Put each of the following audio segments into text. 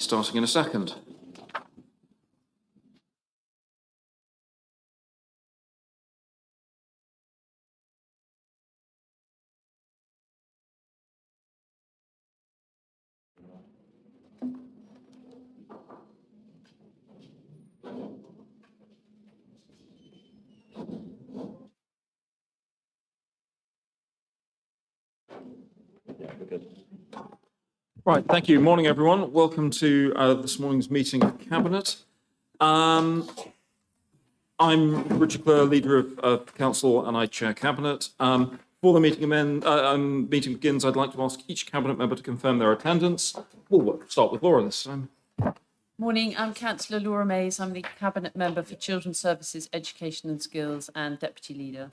Starting in a second. Right, thank you. Morning, everyone. Welcome to this morning's meeting of Cabinet. I'm Richard Clare, leader of Council, and I chair Cabinet. Before the meeting begins, I'd like to ask each Cabinet member to confirm their attendance. We'll start with Laura this time. Morning, I'm Councillor Laura Mays. I'm the Cabinet Member for Children's Services, Education and Skills and Deputy Leader.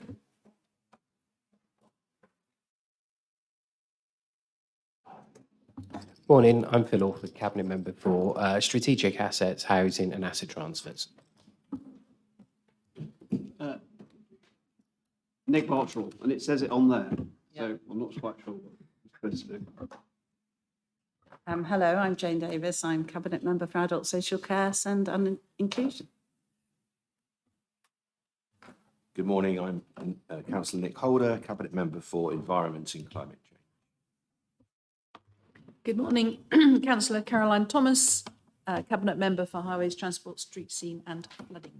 Morning, I'm Phil Orford, Cabinet Member for Strategic Assets, Housing and Asset Transfers. Nick Bartrell, and it says it on there, so I'm not quite sure what it's supposed to do. Hello, I'm Jane Davis. I'm Cabinet Member for Adult Social Care and Inclusion. Good morning, I'm Councillor Nick Holder, Cabinet Member for Environment and Climate Change. Good morning, Councillor Caroline Thomas, Cabinet Member for Highways, Transport, Street Scene and Flooding.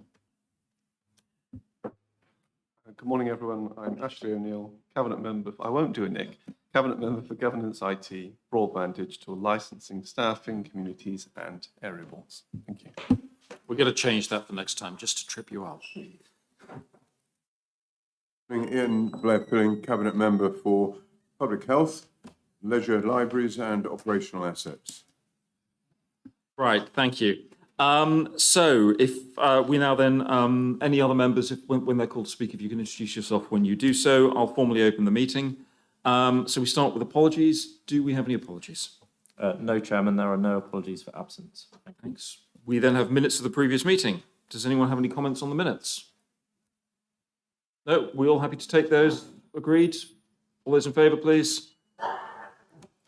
Good morning, everyone. I'm Ashley O'Neill, Cabinet Member, I won't do it, Nick, Cabinet Member for Governance, IT, Broadband, Digital, Licensing, Staffing, Communities and Area Boards. Thank you. We're going to change that for next time, just to trip you up. Ian Blair Pilling, Cabinet Member for Public Health, Leisure, Libraries and Operational Assets. Right, thank you. So if we now then, any other members, when they're called to speak, if you can introduce yourself when you do so, I'll formally open the meeting. So we start with apologies. Do we have any apologies? No, Chairman, there are no apologies for absence. Thanks. We then have minutes of the previous meeting. Does anyone have any comments on the minutes? No, we all happy to take those? Agreed? All those in favour, please?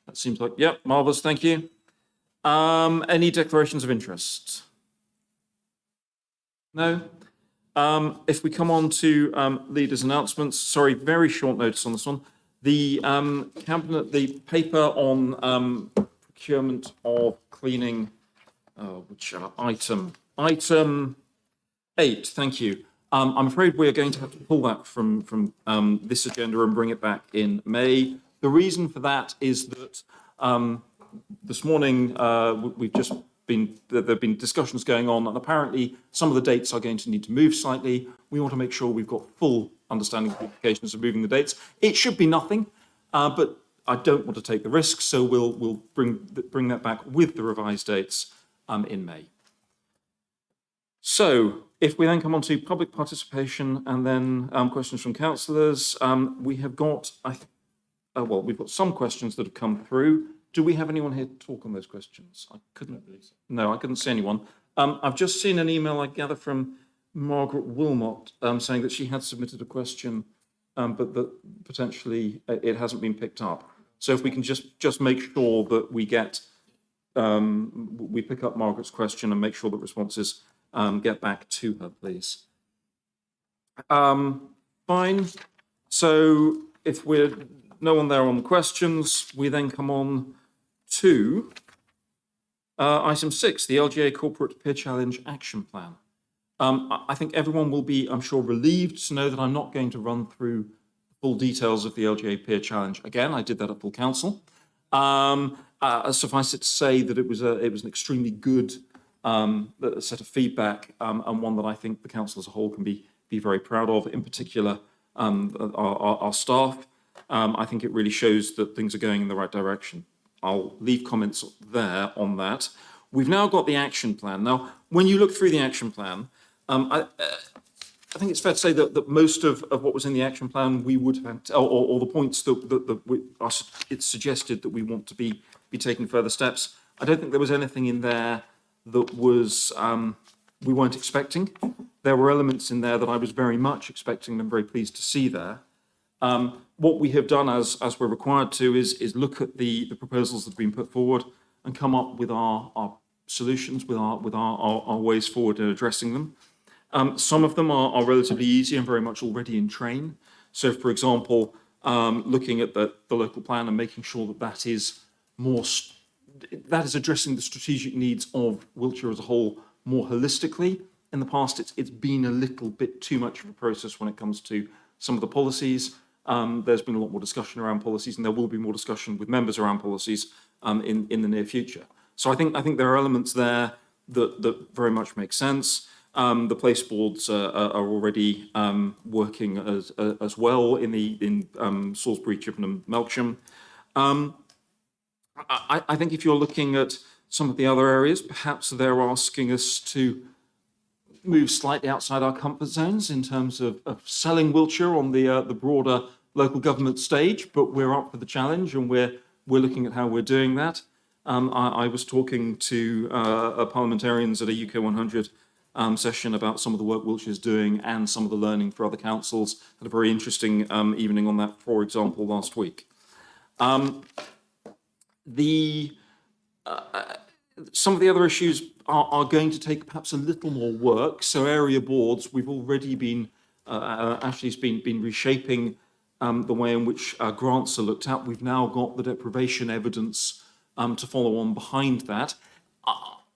That seems like, yep, marvellous, thank you. Any declarations of interest? No? If we come on to leaders' announcements, sorry, very short notice on this one. The Cabinet, the paper on procurement of cleaning, which item 8, thank you. I'm afraid we're going to have to pull that from this agenda and bring it back in May. The reason for that is that this morning there have been discussions going on, and apparently some of the dates are going to need to move slightly. We want to make sure we've got full understanding of the implications of moving the dates. It should be nothing, but I don't want to take the risk, so we'll bring that back with the revised dates in May. So if we then come on to public participation and then questions from councillors, we have got, we've got some questions that have come through. Do we have anyone here to talk on those questions? I couldn't see anyone. I've just seen an email, I gather, from Margaret Wilmot saying that she had submitted a question, but that potentially it hasn't been picked up. So if we can just make sure that we get, we pick up Margaret's question and make sure that responses get back to her, please. Fine. So if we're no one there on the questions, we then come on to item 6, the LGA Corporate Peer Challenge Action Plan. I think everyone will be, I'm sure, relieved to know that I'm not going to run through full details of the LGA Peer Challenge again. I did that at full council. Suffice it to say that it was an extremely good set of feedback and one that I think the council as a whole can be very proud of. In particular, our staff. I think it really shows that things are going in the right direction. I'll leave comments there on that. We've now got the action plan. Now, when you look through the action plan, I think it's fair to say that most of what was in the action plan we would have, or the points it's suggested that we want to be taking further steps. I don't think there was anything in there that was we weren't expecting. There were elements in there that I was very much expecting and I'm very pleased to see there. What we have done, as we're required to, is look at the proposals that have been put forward and come up with our solutions with our ways forward in addressing them. Some of them are relatively easy and very much already in train. So, for example, looking at the local plan and making sure that that is addressing the strategic needs of Wiltshire as a whole more holistically. In the past, it's been a little bit too much of a process when it comes to some of the policies. There's been a lot more discussion around policies, and there will be more discussion with members around policies in the near future. So I think there are elements there that very much make sense. The place boards are already working as well in Salisbury, Chippenham, Melksham. I think if you're looking at some of the other areas, perhaps they're asking us to move slightly outside our comfort zones in terms of selling Wiltshire on the broader local government stage, but we're up for the challenge and we're looking at how we're doing that. I was talking to parliamentarians at a UK 100 session about some of the work Wiltshire's doing and some of the learning for other councils. Had a very interesting evening on that, for example, last week. Some of the other issues are going to take perhaps a little more work. So area boards, we've already been, Ashley's been reshaping the way in which grants are looked at. We've now got the deprivation evidence to follow on behind that.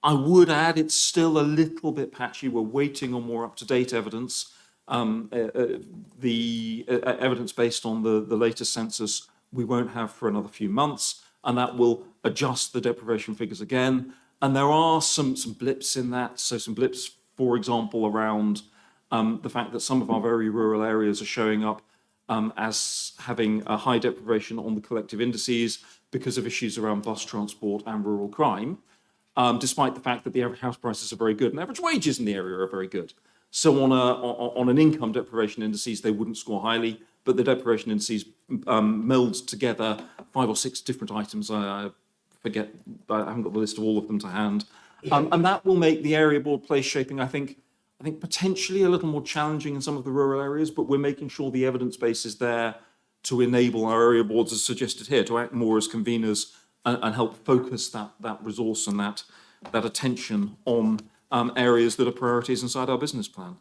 I would add it's still a little bit patchy. We're waiting on more up-to-date evidence. The evidence based on the latest census we won't have for another few months, and that will adjust the deprivation figures again. And there are some blips in that. So some blips, for example, around the fact that some of our very rural areas are showing up as having a high deprivation on the collective indices because of issues around bus transport and rural crime, despite the fact that the average house prices are very good and average wages in the area are very good. So on an income deprivation indices, they wouldn't score highly, but the deprivation indices meld together 5 or 6 different items. I forget, I haven't got the list of all of them to hand. And that will make the area board place shaping, I think potentially a little more challenging in some of the rural areas, but we're making sure the evidence base is there to enable our area boards, as suggested here, to act more as conveners and help focus that resource and that attention on areas that are priorities inside our business plan.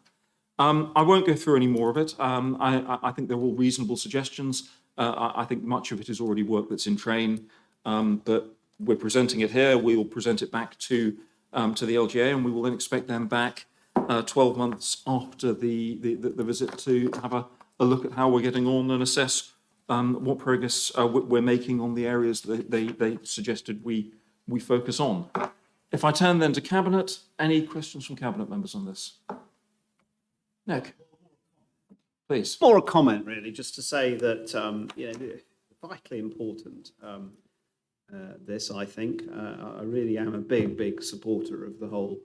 I won't go through any more of it. I think they're all reasonable suggestions. I think much of it is already work that's in train, but we're presenting it here. We will present it back to the LGA, and we will then expect them back 12 months after the visit to have a look at how we're getting on and assess what progress we're making on the areas that they suggested we focus on. If I turn then to Cabinet, any questions from Cabinet members on this? Nick, please. More a comment, really, just to say that, vitally important, this, I think. I really am a big supporter of the whole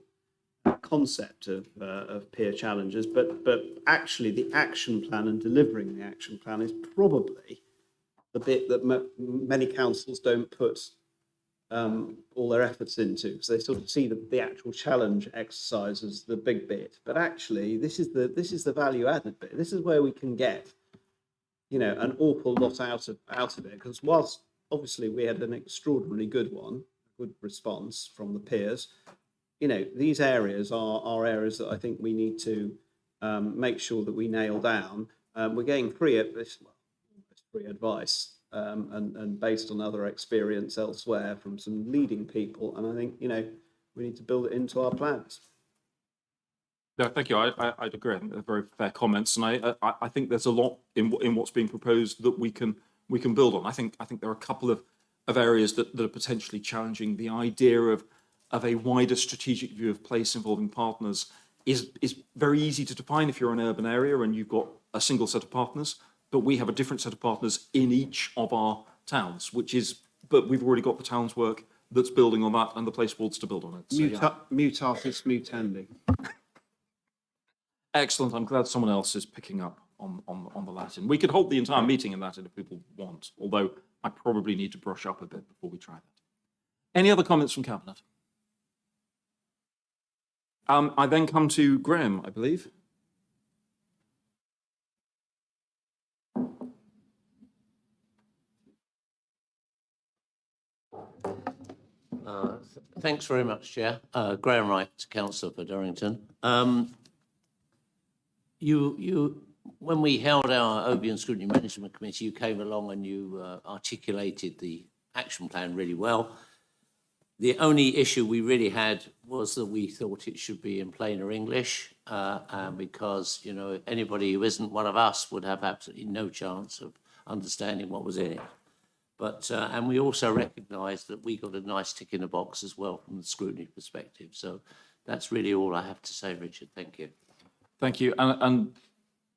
concept of peer challenges, but actually the action plan and delivering the action plan is probably the bit that many councils don't put all their efforts into, because they sort of see the actual challenge exercise as the big bit. But actually, this is the value added bit. This is where we can get, an awful lot out of it. Because whilst obviously we had an extraordinarily good response from the peers, these areas are areas that I think we need to make sure that we nail down. We're getting free advice. And based on other experience elsewhere from some leading people. And I think, we need to build it into our plans. No, thank you. I'd agree. I think they're very fair comments. And I think there's a lot in what's being proposed that we can build on. I think there are a couple of areas that are potentially challenging. The idea of a wider strategic view of place involving partners is very easy to define if you're an urban area and you've got a single set of partners. But we have a different set of partners in each of our towns, but we've already got the town's work that's building on that and the place boards to build on it. So, Mutatis mutandi. Excellent. I'm glad someone else is picking up on the Latin. We could hold the entire meeting in Latin if people want, although I probably need to brush up a bit before we try that. Any other comments from Cabinet? I then come to Graham, I believe. Thanks very much, Chair. Graham Wright, Councillor for Durrington. When we held our Obion Scrutiny Management Committee, you came along and you articulated the action plan really well. The only issue we really had was that we thought it should be in plainer English, and because, you know, anybody who isn't one of us would have absolutely no chance of understanding what was in it. But, and we also recognised that we got a nice tick in the box as well from the scrutiny perspective. So that's really all I have to say, Richard. Thank you. Thank you. And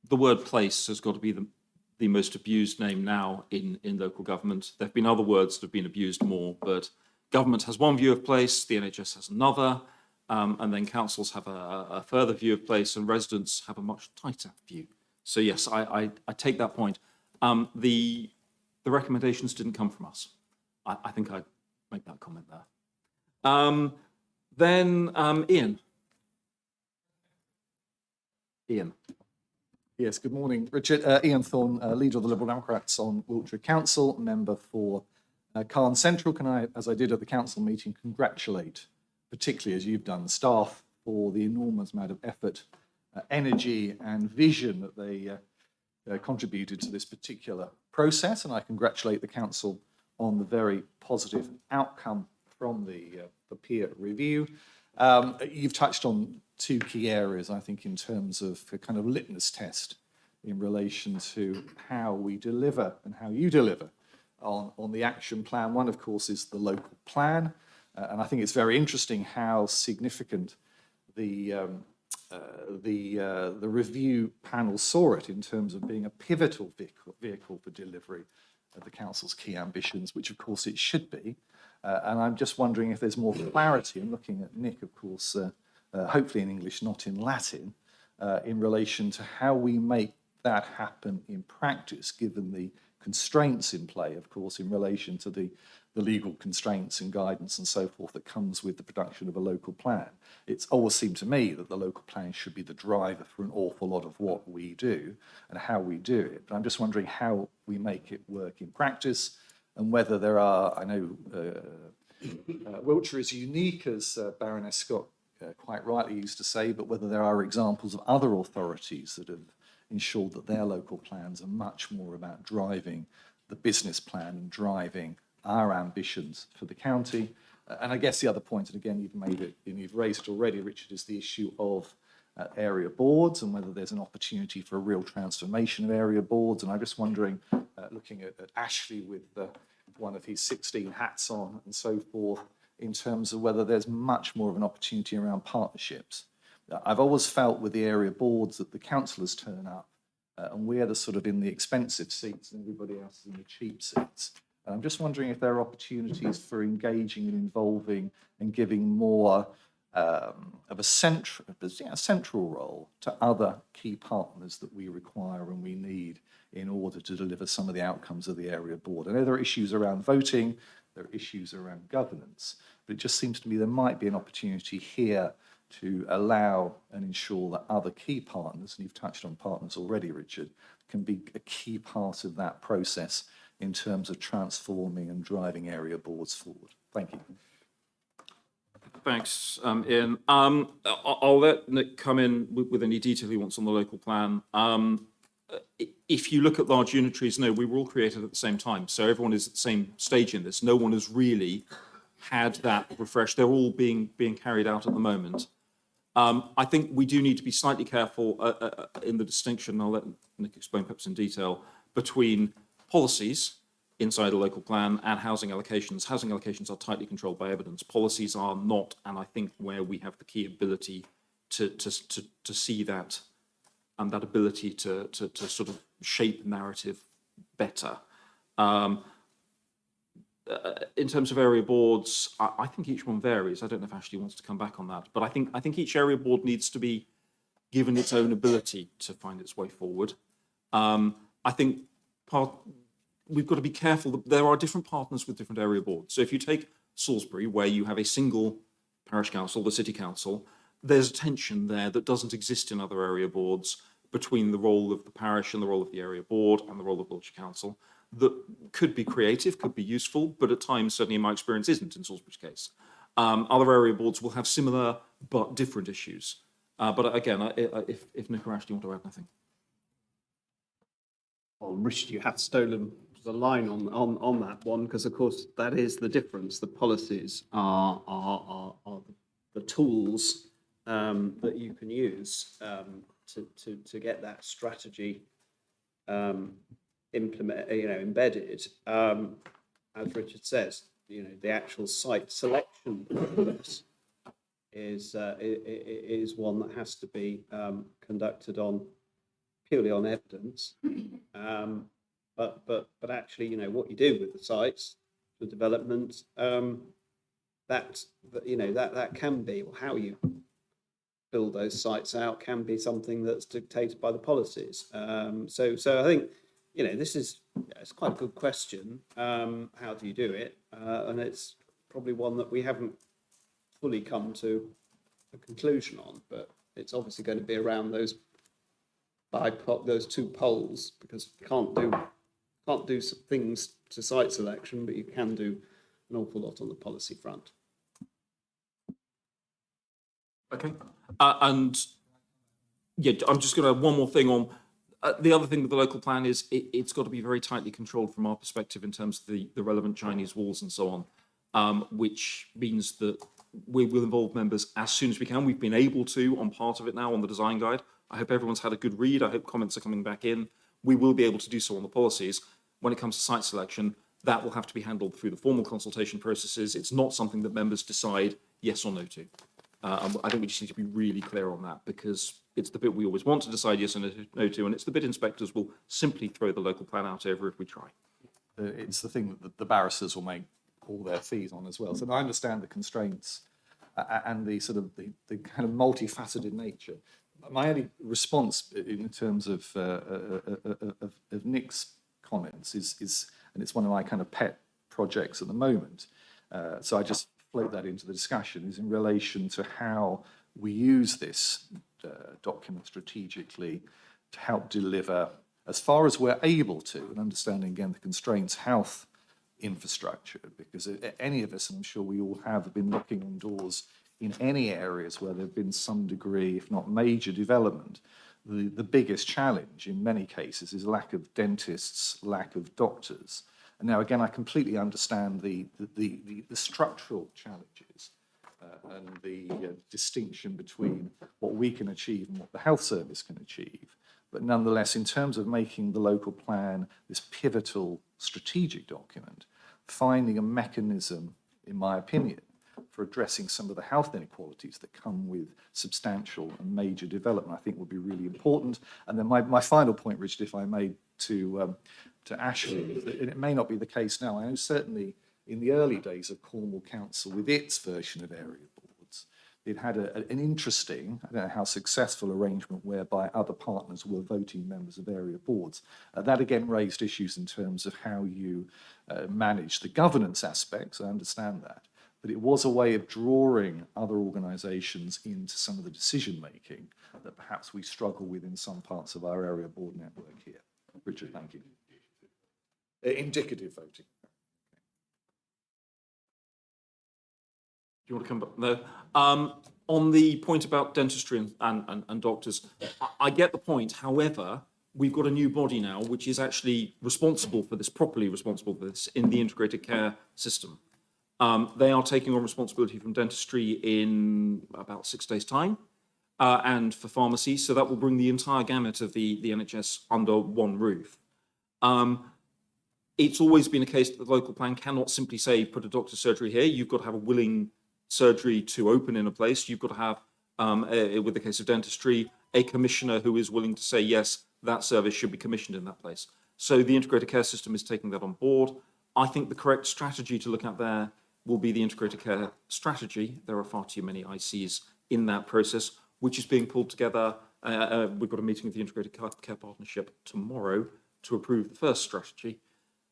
the word place has got to be the most abused name now in local government. There have been other words that have been abused more, but government has one view of place, the NHS has another, and then councils have a further view of place, and residents have a much tighter view. So yes, I take that point. The recommendations didn't come from us. I think I'd make that comment there. Ian. Ian. Yes, good morning, Richard. Ian Thorne, leader of the Liberal Democrats on Wiltshire Council, member for Carn Central. Can I, as I did at the council meeting, congratulate, particularly as you've done, staff for the enormous amount of effort, energy and vision that they contributed to this particular process. And I congratulate the council on the very positive outcome from the peer review. You've touched on two key areas, I think, in terms of a kind of litmus test in relation to how we deliver and how you deliver on the action plan. One, of course, is the local plan. And I think it's very interesting how significant the review panel saw it in terms of being a pivotal vehicle for delivery of the council's key ambitions, which of course it should be. And I'm just wondering if there's more clarity. I'm looking at Nick, of course, hopefully in English, not in Latin, in relation to how we make that happen in practice, given the constraints in play, of course, in relation to the legal constraints and guidance and so forth that comes with the production of a local plan. It's always seemed to me that the local plan should be the driver for an awful lot of what we do and how we do it. But I'm just wondering how we make it work in practice, and whether there are, I know Wiltshire is unique, as Baroness Scott quite rightly used to say, but whether there are examples of other authorities that have ensured that their local plans are much more about driving the business plan and driving our ambitions for the county. And I guess the other point, and again, you've made it, and you've raised it already, Richard, is the issue of area boards and whether there's an opportunity for a real transformation of area boards. And I'm just wondering, looking at Ashley with one of his 16 hats on and so forth, in terms of whether there's much more of an opportunity around partnerships. I've always felt with the area boards that the councillors turn up and we're the sort of in the expensive seats and everybody else is in the cheap seats. And I'm just wondering if there are opportunities for engaging and involving and giving more of a central role to other key partners that we require and we need in order to deliver some of the outcomes of the area board. I know there are issues around voting, there are issues around governance, but it just seems to me there might be an opportunity here to allow and ensure that other key partners, and you've touched on partners already, Richard, can be a key part of that process in terms of transforming and driving area boards forward. Thank you. Thanks, Ian. I'll let Nick come in with any detail he wants on the local plan. If you look at large unitaries, no, we were all created at the same time. So everyone is at the same stage in this. No one has really had that refresh. They're all being carried out at the moment. I think we do need to be slightly careful in the distinction, I'll let Nick explain perhaps in detail, between policies inside a local plan and housing allocations. Housing allocations are tightly controlled by evidence. Policies are not, and I think where we have the key ability to see that, and that ability to sort of shape narrative better. In terms of area boards, I think each one varies. I don't know if Ashley wants to come back on that, but I think each area board needs to be given its own ability to find its way forward. I think we've got to be careful that there are different partners with different area boards. So if you take Salisbury, where you have a single parish council, the city council, there's a tension there that doesn't exist in other area boards between the role of the parish and the role of the area board and the role of Wiltshire Council. that could be creative, could be useful, but at times, certainly in my experience, isn't in Salisbury's case. Other area boards will have similar but different issues. But again, if Nick or Ashley want to add anything. Well, Richard, you have stolen the line on that one, because of course that is the difference. The policies are the tools that you can use to get that strategy embedded. As Richard says, the actual site selection process is one that has to be conducted purely on evidence. But actually, what you do with the sites, the development, that can be, or how you build those sites out can be something that's dictated by the policies. So I think, it's quite a good question. How do you do it? And it's probably one that we haven't fully come to a conclusion on, but it's obviously going to be around those two poles, because you can't do some things to site selection, but you can do an awful lot on the policy front. Okay. And yeah, I'm just going to have one more thing on the other thing with the local plan is it's got to be very tightly controlled from our perspective in terms of the relevant Chinese walls and so on, which means that we will involve members as soon as we can. We've been able to on part of it now on the design guide. I hope everyone's had a good read. I hope comments are coming back in. We will be able to do so on the policies. When it comes to site selection, that will have to be handled through the formal consultation processes. It's not something that members decide yes or no to. I think we just need to be really clear on that, because it's the bit we always want to decide yes or no to, and it's the bit inspectors will simply throw the local plan out over if we try. It's the thing that the barristers will make all their fees on as well. So I understand the constraints and the sort of the kind of multifaceted nature. My only response in terms of Nick's comments is, and it's one of my kind of pet projects at the moment, so I just float that into the discussion, is in relation to how we use this document strategically to help deliver, as far as we're able to, and understanding again the constraints, health infrastructure, because any of us, and I'm sure we all have been knocking on doors in any areas where there have been some degree, if not major development. The biggest challenge in many cases is lack of dentists, lack of doctors. And now again, I completely understand the structural challenges and the distinction between what we can achieve and what the health service can achieve. But nonetheless, in terms of making the local plan this pivotal strategic document, finding a mechanism, in my opinion, for addressing some of the health inequalities that come with substantial and major development, I think would be really important. And then my final point, Richard, if I may, to Ashley, is that it may not be the case now. I know certainly in the early days of Cornwall Council, with its version of area boards, it had an interesting, I don't know how successful, arrangement whereby other partners were voting members of area boards. That again raised issues in terms of how you manage the governance aspects. I understand that. But it was a way of drawing other organisations into some of the decision-making that perhaps we struggle with in some parts of our area board network here. Richard, thank you. Indicative voting. Do you want to come back? No. On the point about dentistry and doctors, I get the point. However, we've got a new body now which is actually responsible for this, properly responsible for this, in the integrated care system. They are taking on responsibility from dentistry in about 6 days' time, and for pharmacy, so that will bring the entire gamut of the NHS under one roof. It's always been a case that the local plan cannot simply say, put a doctor's surgery here. You've got to have a willing surgery to open in a place. You've got to have, with the case of dentistry, a commissioner who is willing to say, yes, that service should be commissioned in that place. So the integrated care system is taking that on board. I think the correct strategy to look at there will be the integrated care strategy. There are far too many ICs in that process, which is being pulled together. We've got a meeting of the Integrated Care Partnership tomorrow to approve the first strategy.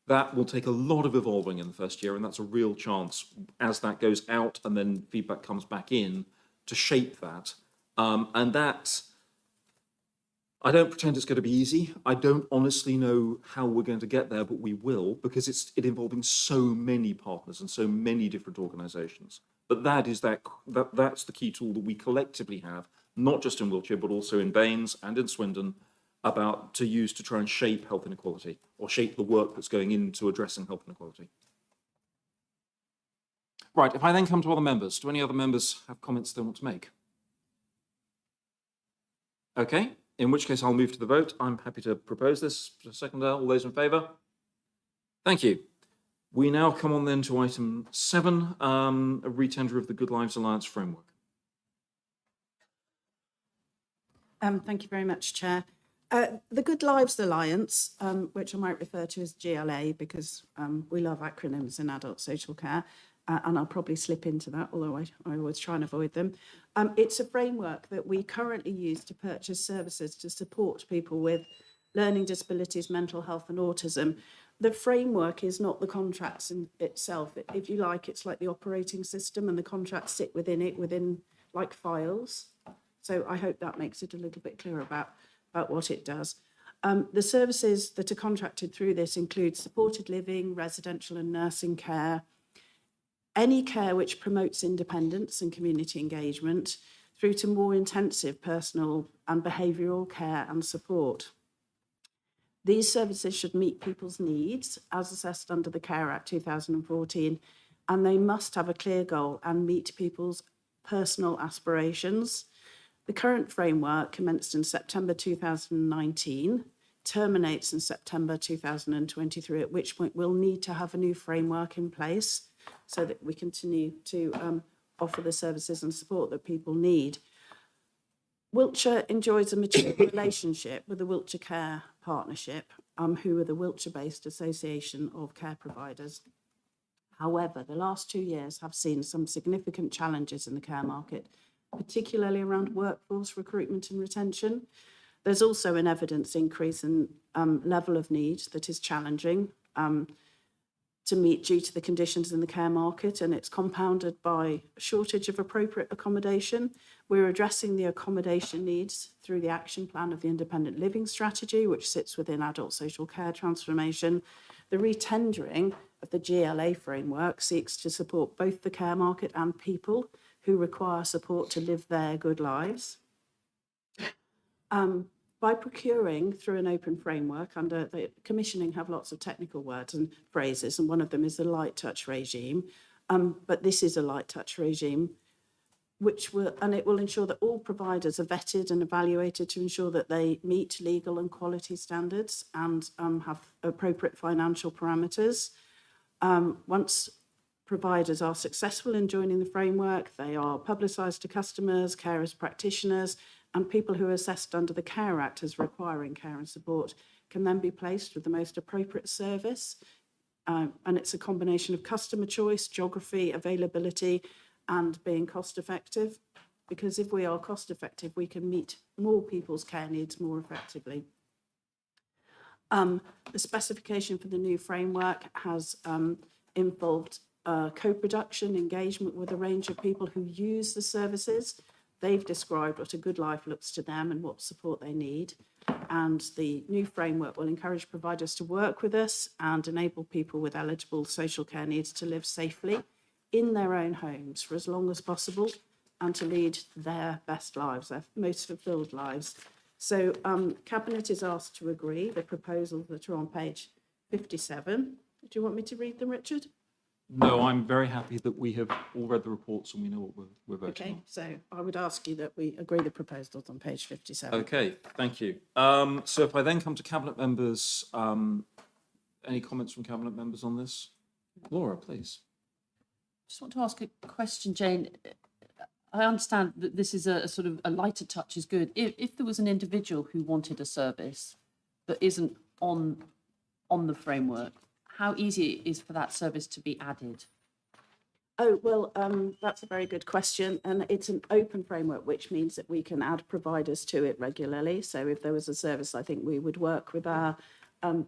That will take a lot of evolving in the first year, and that's a real chance as that goes out and then feedback comes back in to shape that. And that, I don't pretend it's going to be easy. I don't honestly know how we're going to get there, but we will, because it's involving so many partners and so many different organisations. But that's the key tool that we collectively have, not just in Wiltshire, but also in Baines and in Swindon, to use to try and shape health inequality, or shape the work that's going into addressing health inequality. Right, if I then come to other members, do any other members have comments they want to make? Okay, in which case I'll move to the vote. I'm happy to propose this. Seconder, all those in favour? Thank you. We now come on then to item 7, a retender of the Good Lives Alliance framework. Thank you very much, Chair. The Good Lives Alliance, which I might refer to as GLA because we love acronyms in adult social care, and I'll probably slip into that, although I always try and avoid them. It's a framework that we currently use to purchase services to support people with learning disabilities, mental health and autism. The framework is not the contracts in itself. If you like, it's like the operating system, and the contracts sit within like files. So I hope that makes it a little bit clearer about what it does. The services that are contracted through this include supported living, residential and nursing care, any care which promotes independence and community engagement, through to more intensive personal and behavioural care and support. These services should meet people's needs as assessed under the Care Act 2014, and they must have a clear goal and meet people's personal aspirations. The current framework commenced in September 2019, terminates in September 2023, at which point we'll need to have a new framework in place so that we continue to offer the services and support that people need. Wiltshire enjoys a mature relationship with the Wiltshire Care Partnership, who are the Wiltshire-based Association of Care Providers. However, the last 2 years have seen some significant challenges in the care market, particularly around workforce recruitment and retention. There's also an evidence increase in level of need that is challenging to meet due to the conditions in the care market, and it's compounded by a shortage of appropriate accommodation. We're addressing the accommodation needs through the action plan of the Independent Living Strategy, which sits within adult social care transformation. The retendering of the GLA framework seeks to support both the care market and people who require support to live their good lives. By procuring through an open framework under the commissioning have lots of technical words and phrases, and one of them is the light touch regime. But this is a light touch regime, it will ensure that all providers are vetted and evaluated to ensure that they meet legal and quality standards and have appropriate financial parameters. Once providers are successful in joining the framework, they are publicised to customers, carers, practitioners, and people who are assessed under the Care Act as requiring care and support can then be placed with the most appropriate service. And it's a combination of customer choice, geography, availability, and being cost effective. Because if we are cost effective, we can meet more people's care needs more effectively. The specification for the new framework has involved co-production, engagement with a range of people who use the services. They've described what a good life looks to them and what support they need. And the new framework will encourage providers to work with us and enable people with eligible social care needs to live safely in their own homes for as long as possible and to lead their best lives, their most fulfilled lives. So Cabinet is asked to agree the proposals that are on page 57. Do you want me to read them, Richard? No, I'm very happy that we have all read the reports and we know what we're voting on. Okay, so I would ask you that we agree the proposals on page 57. Okay, thank you. So if I then come to Cabinet members, any comments from Cabinet members on this? Laura, please. Just want to ask a question, Jane. I understand that this is a sort of a lighter touch is good. If there was an individual who wanted a service that isn't on the framework, how easy it is for that service to be added? Oh, well, that's a very good question. And it's an open framework, which means that we can add providers to it regularly. So if there was a service, I think we would work with our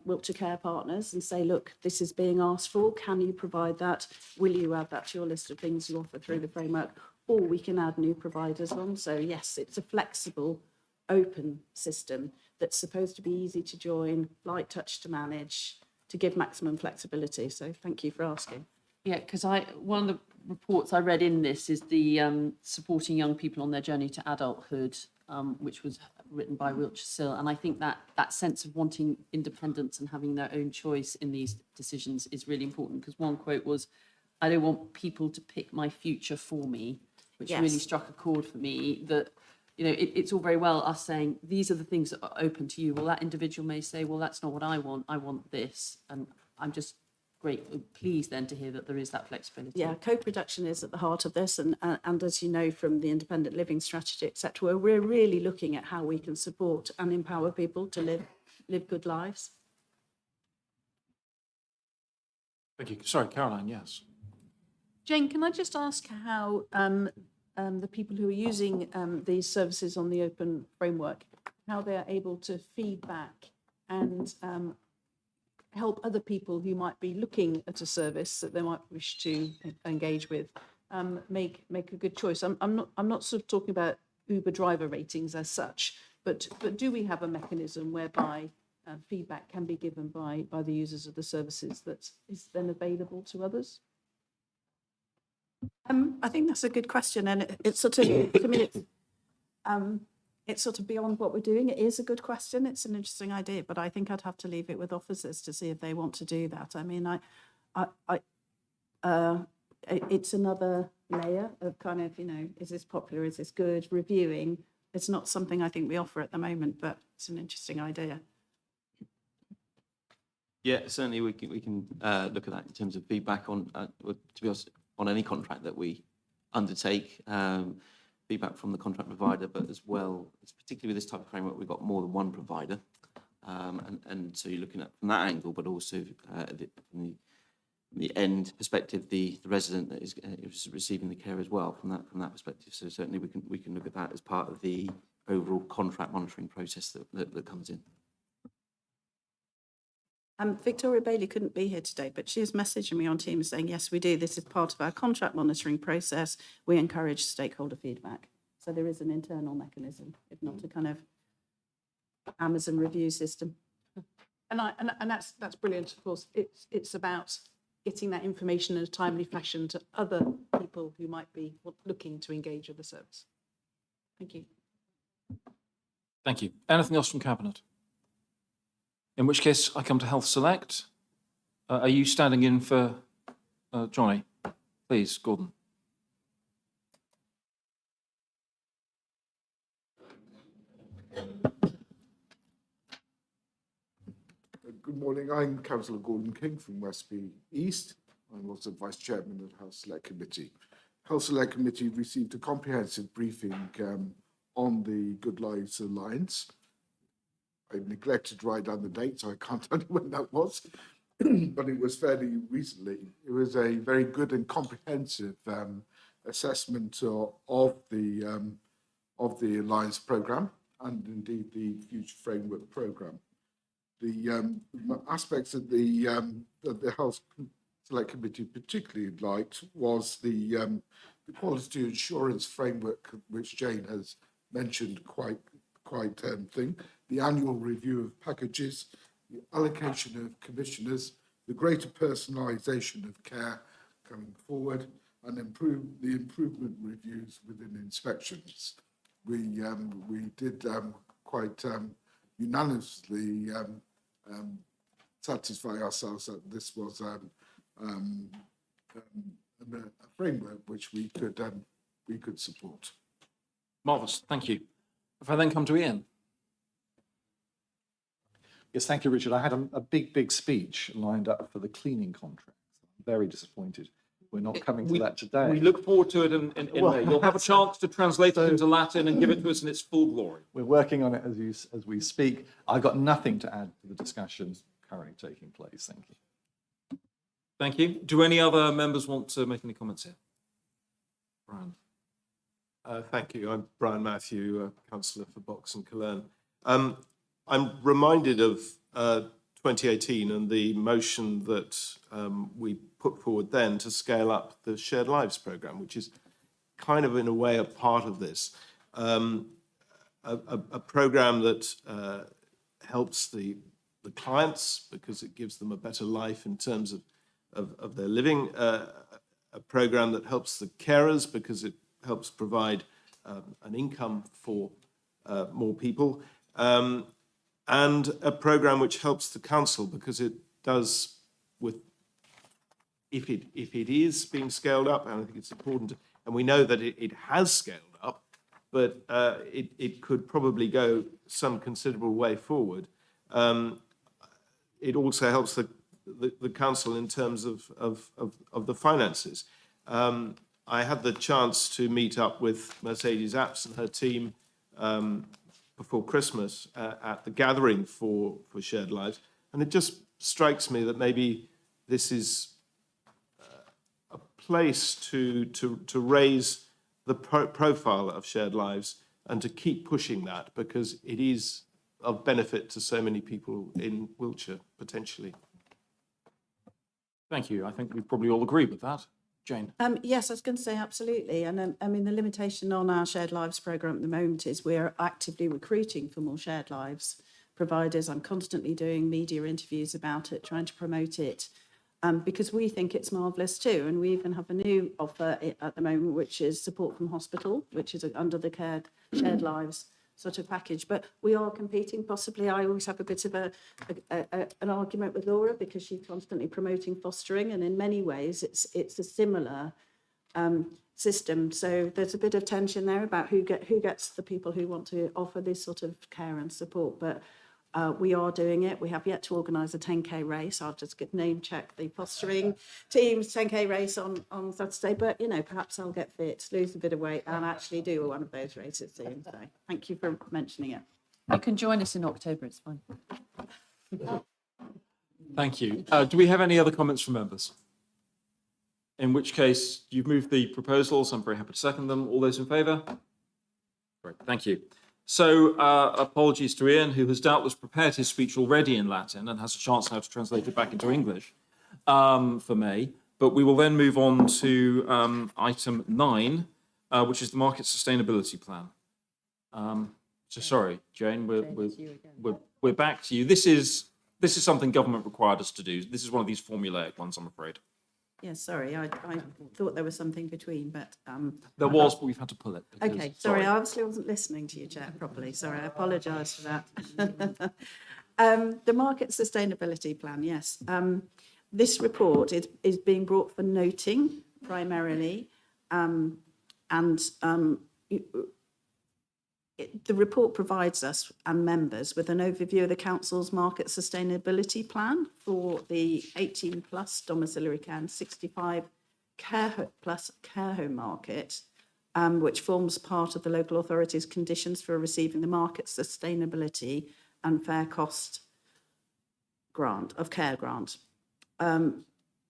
Wiltshire Care partners and say, look, this is being asked for. Can you provide that? Will you add that to your list of things you offer through the framework? Or we can add new providers on. So yes, it's a flexible, open system that's supposed to be easy to join, light touch to manage, to give maximum flexibility. So thank you for asking. Yeah, because one of the reports I read in this is the supporting young people on their journey to adulthood, which was written by Wiltshire Sill. And I think that sense of wanting independence and having their own choice in these decisions is really important, because one quote was, "I don't want people to pick my future for me," which Yes. really struck a chord for me. That, you know, it's all very well us saying, these are the things that are open to you. Well, that individual may say, well, that's not what I want this. And I'm just pleased then to hear that there is that flexibility. Yeah, co-production is at the heart of this, and as you know from the independent living strategy, etc., we're really looking at how we can support and empower people to live good lives. Thank you. Sorry, Caroline, yes. Jane, can I just ask how the people who are using these services on the open framework, how they're able to feed back and help other people who might be looking at a service that they might wish to engage with make a good choice? I'm not sort of talking about Uber driver ratings as such, but do we have a mechanism whereby feedback can be given by the users of the services that is then available to others? I think that's a good question, and it's sort of, to me, it's sort of beyond what we're doing. It is a good question. It's an interesting idea, but I think I'd have to leave it with officers to see if they want to do that. I mean, it's another layer of kind of, you know, is this popular? Is this good? Reviewing. It's not something I think we offer at the moment, but it's an interesting idea. Yeah, certainly we can look at that in terms of feedback on, to be honest, on any contract that we undertake, feedback from the contract provider, but as well, it's particularly with this type of framework, we've got more than one provider. And so you're looking at from that angle, but also from the end perspective, the resident that is receiving the care as well from that perspective. So certainly we can look at that as part of the overall contract monitoring process that comes in. Victoria Bailey couldn't be here today, but she is messaging me on Teams saying, yes, we do. This is part of our contract monitoring process. We encourage stakeholder feedback. So there is an internal mechanism, if not a kind of Amazon review system. And that's brilliant. Of course, it's about getting that information in a timely fashion to other people who might be looking to engage with the service. Thank you. Thank you. Anything else from Cabinet? In which case, I come to Health Select. Are you standing in for Johnny? Please, Gordon. Good morning. I'm Councillor Gordon King from Westby East. I'm also Vice Chairman of the Health Select Committee. Health Select Committee received a comprehensive briefing on the Good Lives Alliance. I neglected to write down the date, so I can't tell you when that was, but it was fairly recently. It was a very good and comprehensive assessment of the Alliance programme and indeed the Future Framework programme. The aspects of the Health Select Committee particularly liked was the quality assurance framework, which Jane has mentioned quite the annual review of packages, the allocation of commissioners, the greater personalisation of care coming forward, and the improvement reviews within inspections. We did quite unanimously satisfy ourselves that this was a framework which we could support. Marvellous, thank you. If I then come to Ian. Yes, thank you, Richard. I had a big speech lined up for the cleaning contract. I'm very disappointed we're not coming to that today. We look forward to it in May. You'll have a chance to translate it into Latin and give it to us in its full glory. We're working on it as we speak. I've got nothing to add to the discussions currently taking place. Thank you. Thank you. Do any other members want to make any comments here? Brian. Thank you. I'm Brian Matthew, Councillor for Box and Cologne. I'm reminded of 2018 and the motion that we put forward then to scale up the Shared Lives programme, which is kind of in a way a part of this. A programme that helps the clients because it gives them a better life in terms of their living, a program that helps the carers because it helps provide an income for more people, and a program which helps the council because it does with, if it is being scaled up, and I think it's important, and we know that it has scaled up, but it could probably go some considerable way forward. It also helps the council in terms of the finances. I had the chance to meet up with Mercedes Apps and her team before Christmas at the gathering for Shared Lives, and it just strikes me that maybe this is a place to raise the profile of Shared Lives and to keep pushing that because it is of benefit to so many people in Wiltshire, potentially. Thank you. I think we probably all agree with that. Jane? Yes, I was going to say absolutely. And I mean, the limitation on our Shared Lives programme at the moment is we're actively recruiting for more Shared Lives providers. I'm constantly doing media interviews about it, trying to promote it, because we think it's marvellous too. And we even have a new offer at the moment, which is support from hospital, which is under the Shared Lives sort of package. But we are competing possibly. I always have a bit of an argument with Laura because she's constantly promoting fostering, and in many ways it's a similar system. So there's a bit of tension there about who gets the people who want to offer this sort of care and support. But we are doing it. We have yet to organise a 10K race. I'll just name check the fostering team's 10K race on Saturday. But, you know, perhaps I'll get fit, lose a bit of weight and actually do one of those races soon. So thank you for mentioning it. You can join us in October, it's fine. Thank you. Do we have any other comments from members? In which case, you've moved the proposals. I'm very happy to second them. All those in favour? Great, thank you. So apologies to Ian, who has doubtless prepared his speech already in Latin and has a chance now to translate it back into English for May. But we will then move on to item 9, which is the Market Sustainability Plan. So sorry, Jane, we're back to you. This is something government required us to do. This is one of these formulaic ones, I'm afraid. Yes, sorry, I thought there was something between, but... There was, but we've had to pull it. Because, okay, sorry, I obviously wasn't listening to you, Chair, properly. Sorry, I apologise for that. The Market Sustainability Plan, yes. This report is being brought for noting primarily, the report provides us and members with an overview of the Council's Market Sustainability Plan for the 18+ domiciliary care and 65+ care home market, which forms part of the local authority's conditions for receiving the Market Sustainability and Fair Cost Care Grant.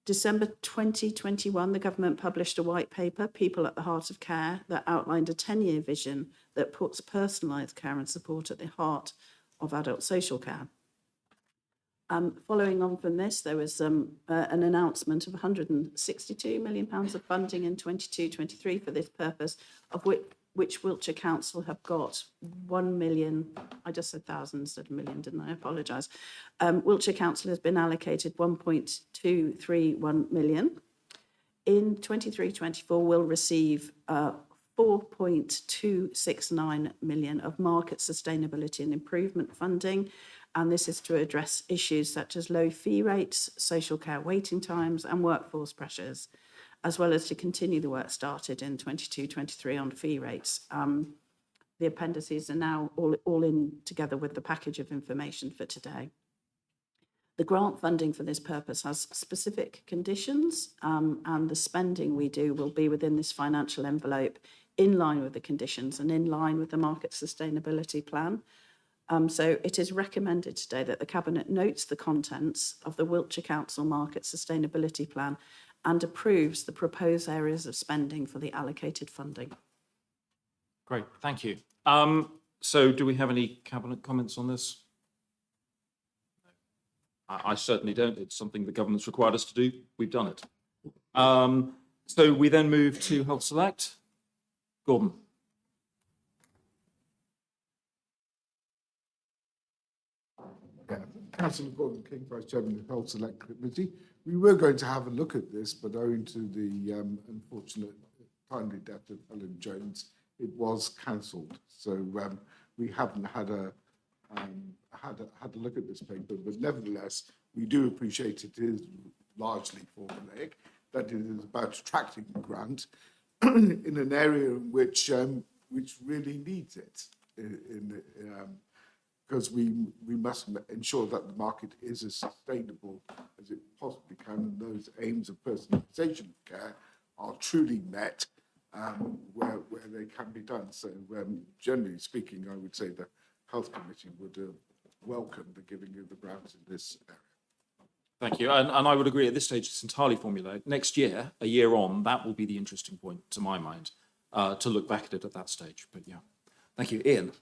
December 2021, the government published a white paper, People at the Heart of Care, that outlined a 10-year vision that puts personalised care and support at the heart of adult social care. Following on from this, there was an announcement of £162 million of funding in 22-23 for this purpose, of which Wiltshire Council have got 1 million, I just said thousands instead of million, didn't I? I apologise. Wiltshire Council has been allocated 1.231 million. In 23-24, we'll receive 4.269 million of market sustainability and improvement funding. And this is to address issues such as low fee rates, social care waiting times and workforce pressures, as well as to continue the work started in 22-23 on fee rates. The appendices are now all in together with the package of information for today. The grant funding for this purpose has specific conditions, and the spending we do will be within this financial envelope in line with the conditions and in line with the Market Sustainability Plan. So it is recommended today that the Cabinet notes the contents of the Wiltshire Council Market Sustainability Plan and approves the proposed areas of spending for the allocated funding. Great, thank you. So do we have any Cabinet comments on this? I certainly don't. It's something the government's required us to do. We've done it. So we then move to Health Select. Gordon. Councillor Gordon King, Vice Chairman of the Health Select Committee. We were going to have a look at this, but owing to the unfortunate timely death of Helen Jones, it was cancelled. So we haven't had a look at this paper, but nevertheless, we do appreciate it is largely formulaic, that it is about attracting a grant in an area which really needs it, because we must ensure that the market is as sustainable as it possibly can, and those aims of personalisation of care are truly met where they can be done. So generally speaking, I would say the Health Committee would welcome the giving of the grants in this area. Thank you. And I would agree at this stage, it's entirely formulaic. Next year, a year on, that will be the interesting point, to my mind, to look back at it at that stage. But yeah, thank you. Ian.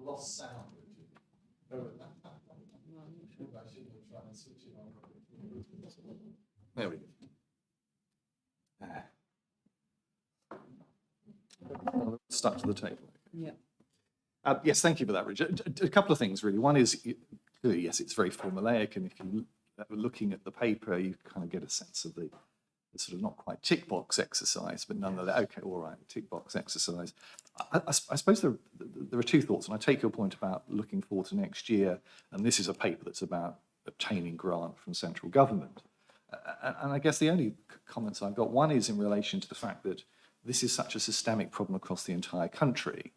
Lost sound. There we go. Stuck to the table. Yeah. Yes, thank you for that, Richard. A couple of things, really. One is, yes, it's very formulaic, and if you're looking at the paper, you kind of get a sense of the sort of not quite tick box exercise, but nonetheless, okay, all right, tick box exercise. I suppose there are two thoughts, and I take your point about looking forward to next year, and this is a paper that's about obtaining grant from central government. And I guess the only comments I've got, one is in relation to the fact that this is such a systemic problem across the entire country.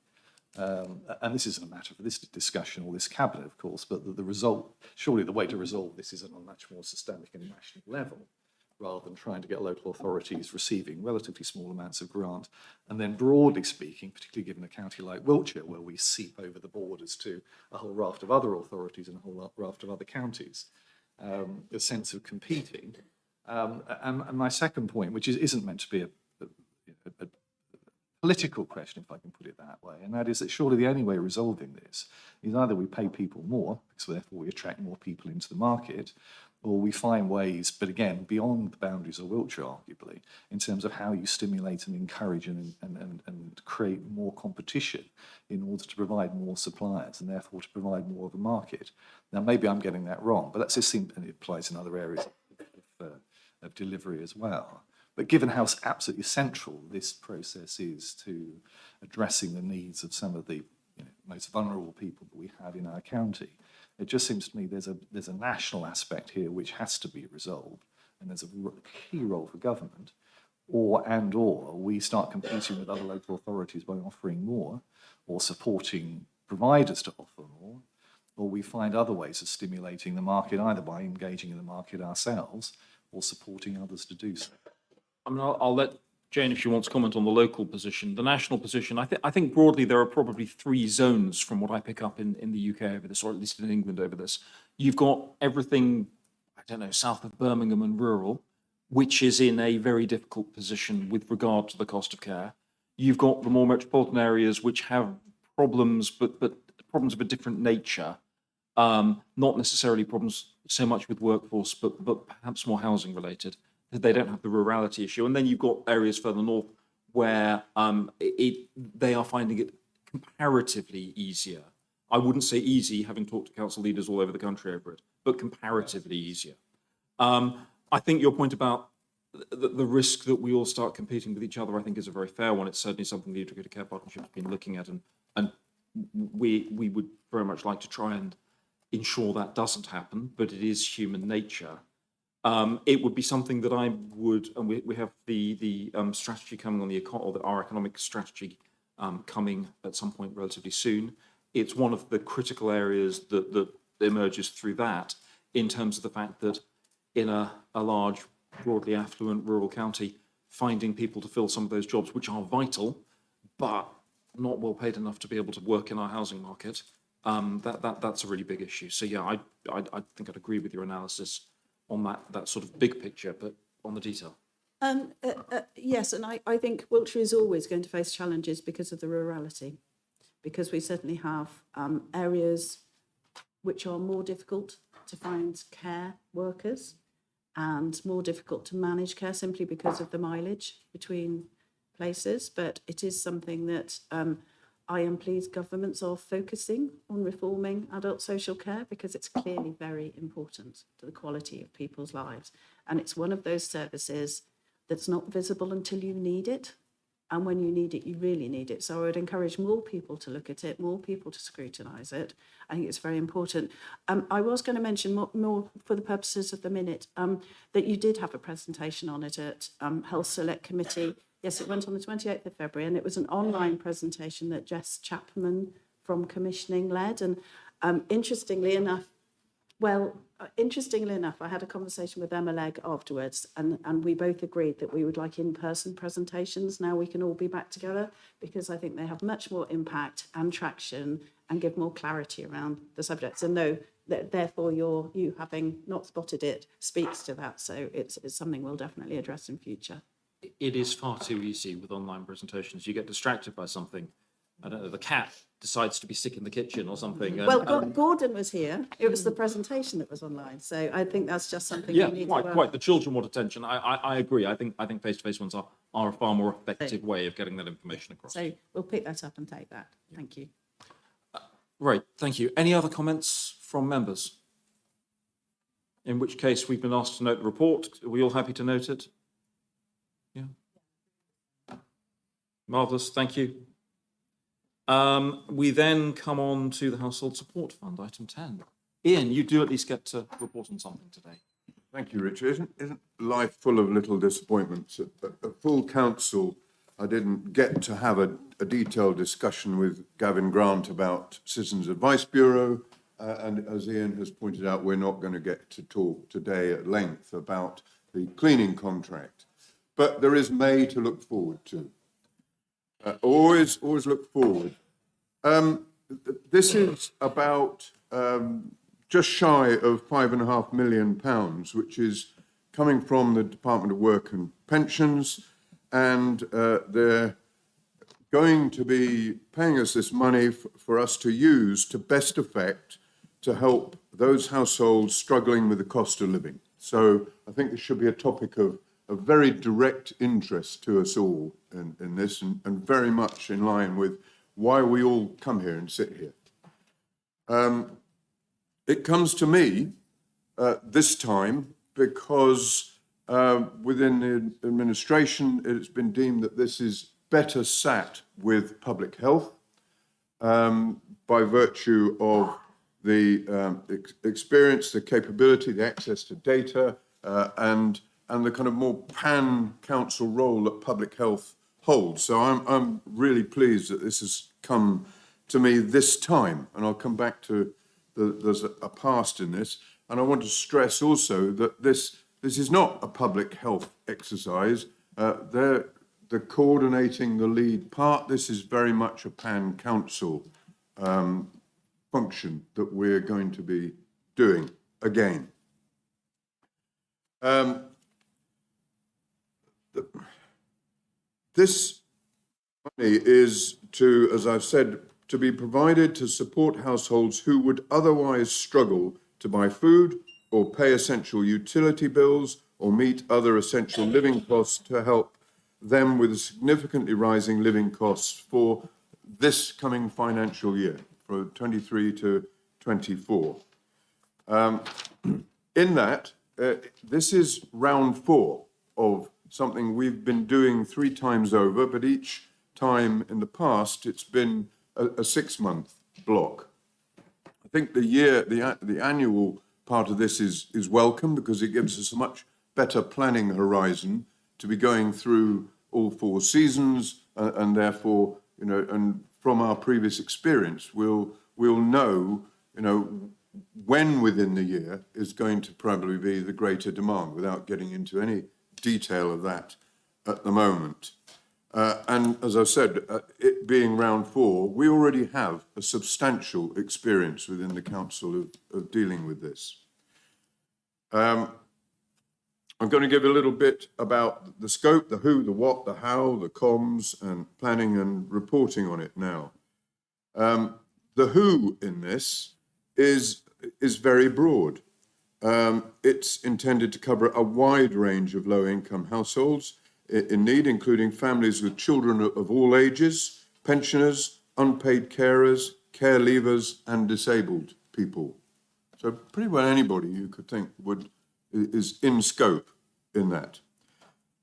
And this isn't a matter for this discussion or this cabinet, of course, but the result, surely the way to resolve this is on a much more systemic and national level, rather than trying to get local authorities receiving relatively small amounts of grant. And then broadly speaking, particularly given a county like Wiltshire, where we seep over the borders to a whole raft of other authorities and a whole raft of other counties, a sense of competing. And my second point, which isn't meant to be a political question, if I can put it that way, and that is that surely the only way of resolving this is either we pay people more, because therefore we attract more people into the market, or we find ways, but again, beyond the boundaries of Wiltshire, arguably, in terms of how you stimulate and encourage and create more competition in order to provide more suppliers and therefore to provide more of a market. Now, maybe I'm getting that wrong, but that's just, and it applies in other areas of delivery as well. But given how absolutely central this process is to addressing the needs of some of the most vulnerable people that we have in our county, it just seems to me there's a national aspect here which has to be resolved, and there's a key role for government, or we start competing with other local authorities by offering more, or supporting providers to offer more, or we find other ways of stimulating the market, either by engaging in the market ourselves or supporting others to do so. I mean, I'll let Jane, if she wants to comment on the local position. The national position, I think broadly there are probably three zones from what I pick up in the UK over this, or at least in England over this. You've got everything, I don't know, south of Birmingham and rural, which is in a very difficult position with regard to the cost of care. You've got the more metropolitan areas which have problems, but problems of a different nature. Not necessarily problems so much with workforce, but perhaps more housing related. They don't have the rurality issue. And then you've got areas further north where they are finding it comparatively easier. I wouldn't say easy, having talked to council leaders all over the country over it, but comparatively easier. I think your point about the risk that we all start competing with each other, I think is a very fair one. It's certainly something the Integrated Care Partnership has been looking at, and we would very much like to try and ensure that doesn't happen, but it is human nature. It would be something that I would, and we have the strategy coming on our economic strategy coming at some point relatively soon. It's one of the critical areas that emerges through that, in terms of the fact that in a large, broadly affluent rural county, finding people to fill some of those jobs, which are vital, but not well paid enough to be able to work in our housing market, that's a really big issue. So yeah, I think I'd agree with your analysis on that sort of big picture, but on the detail. Yes, and I think Wiltshire is always going to face challenges because of the rurality, because we certainly have areas which are more difficult to find care workers and more difficult to manage care simply because of the mileage between places, but it is something that I am pleased governments are focusing on reforming adult social care, because it's clearly very important to the quality of people's lives. And it's one of those services that's not visible until you need it. And when you need it, you really need it. So I would encourage more people to look at it, more people to scrutinise it. I think it's very important. I was going to mention more for the purposes of the minute, that you did have a presentation on it at Health Select Committee. Yes, it went on the 28th of February, and it was an online presentation that Jess Chapman from Commissioning led. And interestingly enough, I had a conversation with Emma Legg afterwards, and we both agreed that we would like in-person presentations. Now we can all be back together, because I think they have much more impact and traction and give more clarity around the subjects. And no, therefore you having not spotted it speaks to that. So it's something we'll definitely address in future. It is far too easy with online presentations. You get distracted by something. I don't know, the cat decides to be sick in the kitchen or something. Gordon was here. It was the presentation that was online. So I think that's just something we need to quite. The children want attention. I agree. I think face-to-face ones are a far more effective way of getting that information across. So we'll pick that up and take that. Thank you. Right, thank you. Any other comments from members? In which case, we've been asked to note the report. Are we all happy to note it? Yeah. Marvellous, thank you. We then come on to the Household Support Fund, item 10. Ian, you do at least get to report on something today. Thank you, Richard. Isn't life full of little disappointments? At full council, I didn't get to have a detailed discussion with Gavin Grant about Citizens Advice Bureau. And as Ian has pointed out, we're not going to get to talk today at length about the cleaning contract. But there is May to look forward to. Always look forward. This is about just shy of £5.5 million, which is coming from the Department of Work and Pensions, and they're going to be paying us this money for us to use to best effect to help those households struggling with the cost of living. So I think this should be a topic of very direct interest to us all in this, and very much in line with why we all come here and sit here. It comes to me this time because within the administration, it's been deemed that this is better sat with public health by virtue of the experience, the capability, the access to data, and the kind of more pan-council role that public health holds. So I'm really pleased that this has come to me this time, and I'll come back to there's a past in this. And I want to stress also that this is not a public health exercise. They're coordinating the lead part. This is very much a pan-council function that we're going to be doing again. This money is to, as I've said, to be provided to support households who would otherwise struggle to buy food or pay essential utility bills or meet other essential living costs, to help them with significantly rising living costs for this coming financial year, for 23 to 24. In that, this is round 4 of something we've been doing 3 times over, but each time in the past it's been a 6-month block. I think the annual part of this is welcome, because it gives us a much better planning horizon to be going through all 4 seasons, and therefore, and from our previous experience, we'll know, when within the year is going to probably be the greater demand, without getting into any detail of that at the moment. And as I said, it being round 4, we already have a substantial experience within the council of dealing with this. I'm going to give a little bit about the scope, the who, the what, the how, the comms, and planning and reporting on it now. The who in this is very broad. It's intended to cover a wide range of low-income households, in need, including families with children of all ages, pensioners, unpaid carers, care leavers, and disabled people. So pretty well anybody you could think is in scope in that.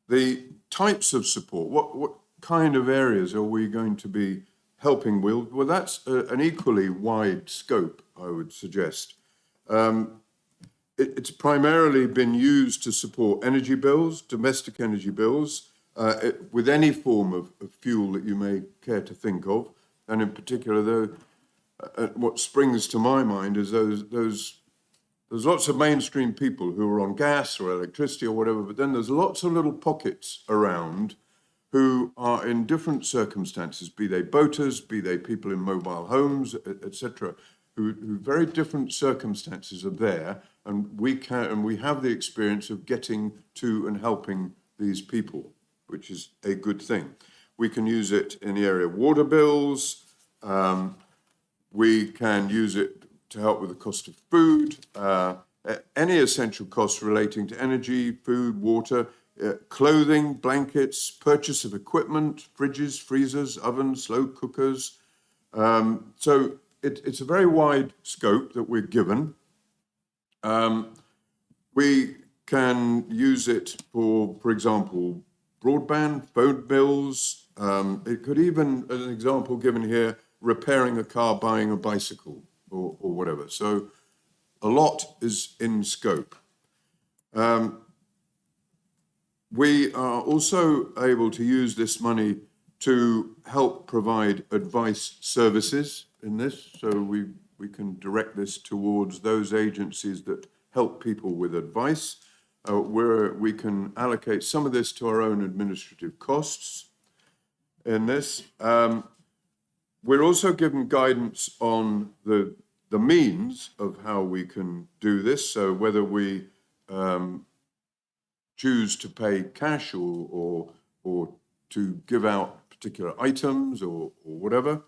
The types of support, what kind of areas are we going to be helping with? Well, that's an equally wide scope, I would suggest. It's primarily been used to support energy bills, domestic energy bills, with any form of fuel that you may care to think of. And in particular, what springs to my mind is there's lots of mainstream people who are on gas or electricity or whatever, but then there's lots of little pockets around who are in different circumstances, be they boaters, be they people in mobile homes, etc., who very different circumstances are there, and we have the experience of getting to and helping these people, which is a good thing. We can use it in the area of water bills. We can use it to help with the cost of food, any essential costs relating to energy, food, water, clothing, blankets, purchase of equipment, fridges, freezers, ovens, slow cookers. So it's a very wide scope that we're given. We can use it for example, broadband, phone bills. It could even, as an example given here, repairing a car, buying a bicycle or whatever. So a lot is in scope. We are also able to use this money to help provide advice services in this. So we can direct this towards those agencies that help people with advice, where we can allocate some of this to our own administrative costs in this. We're also given guidance on the means of how we can do this. So whether we choose to pay cash or to give out particular items or whatever.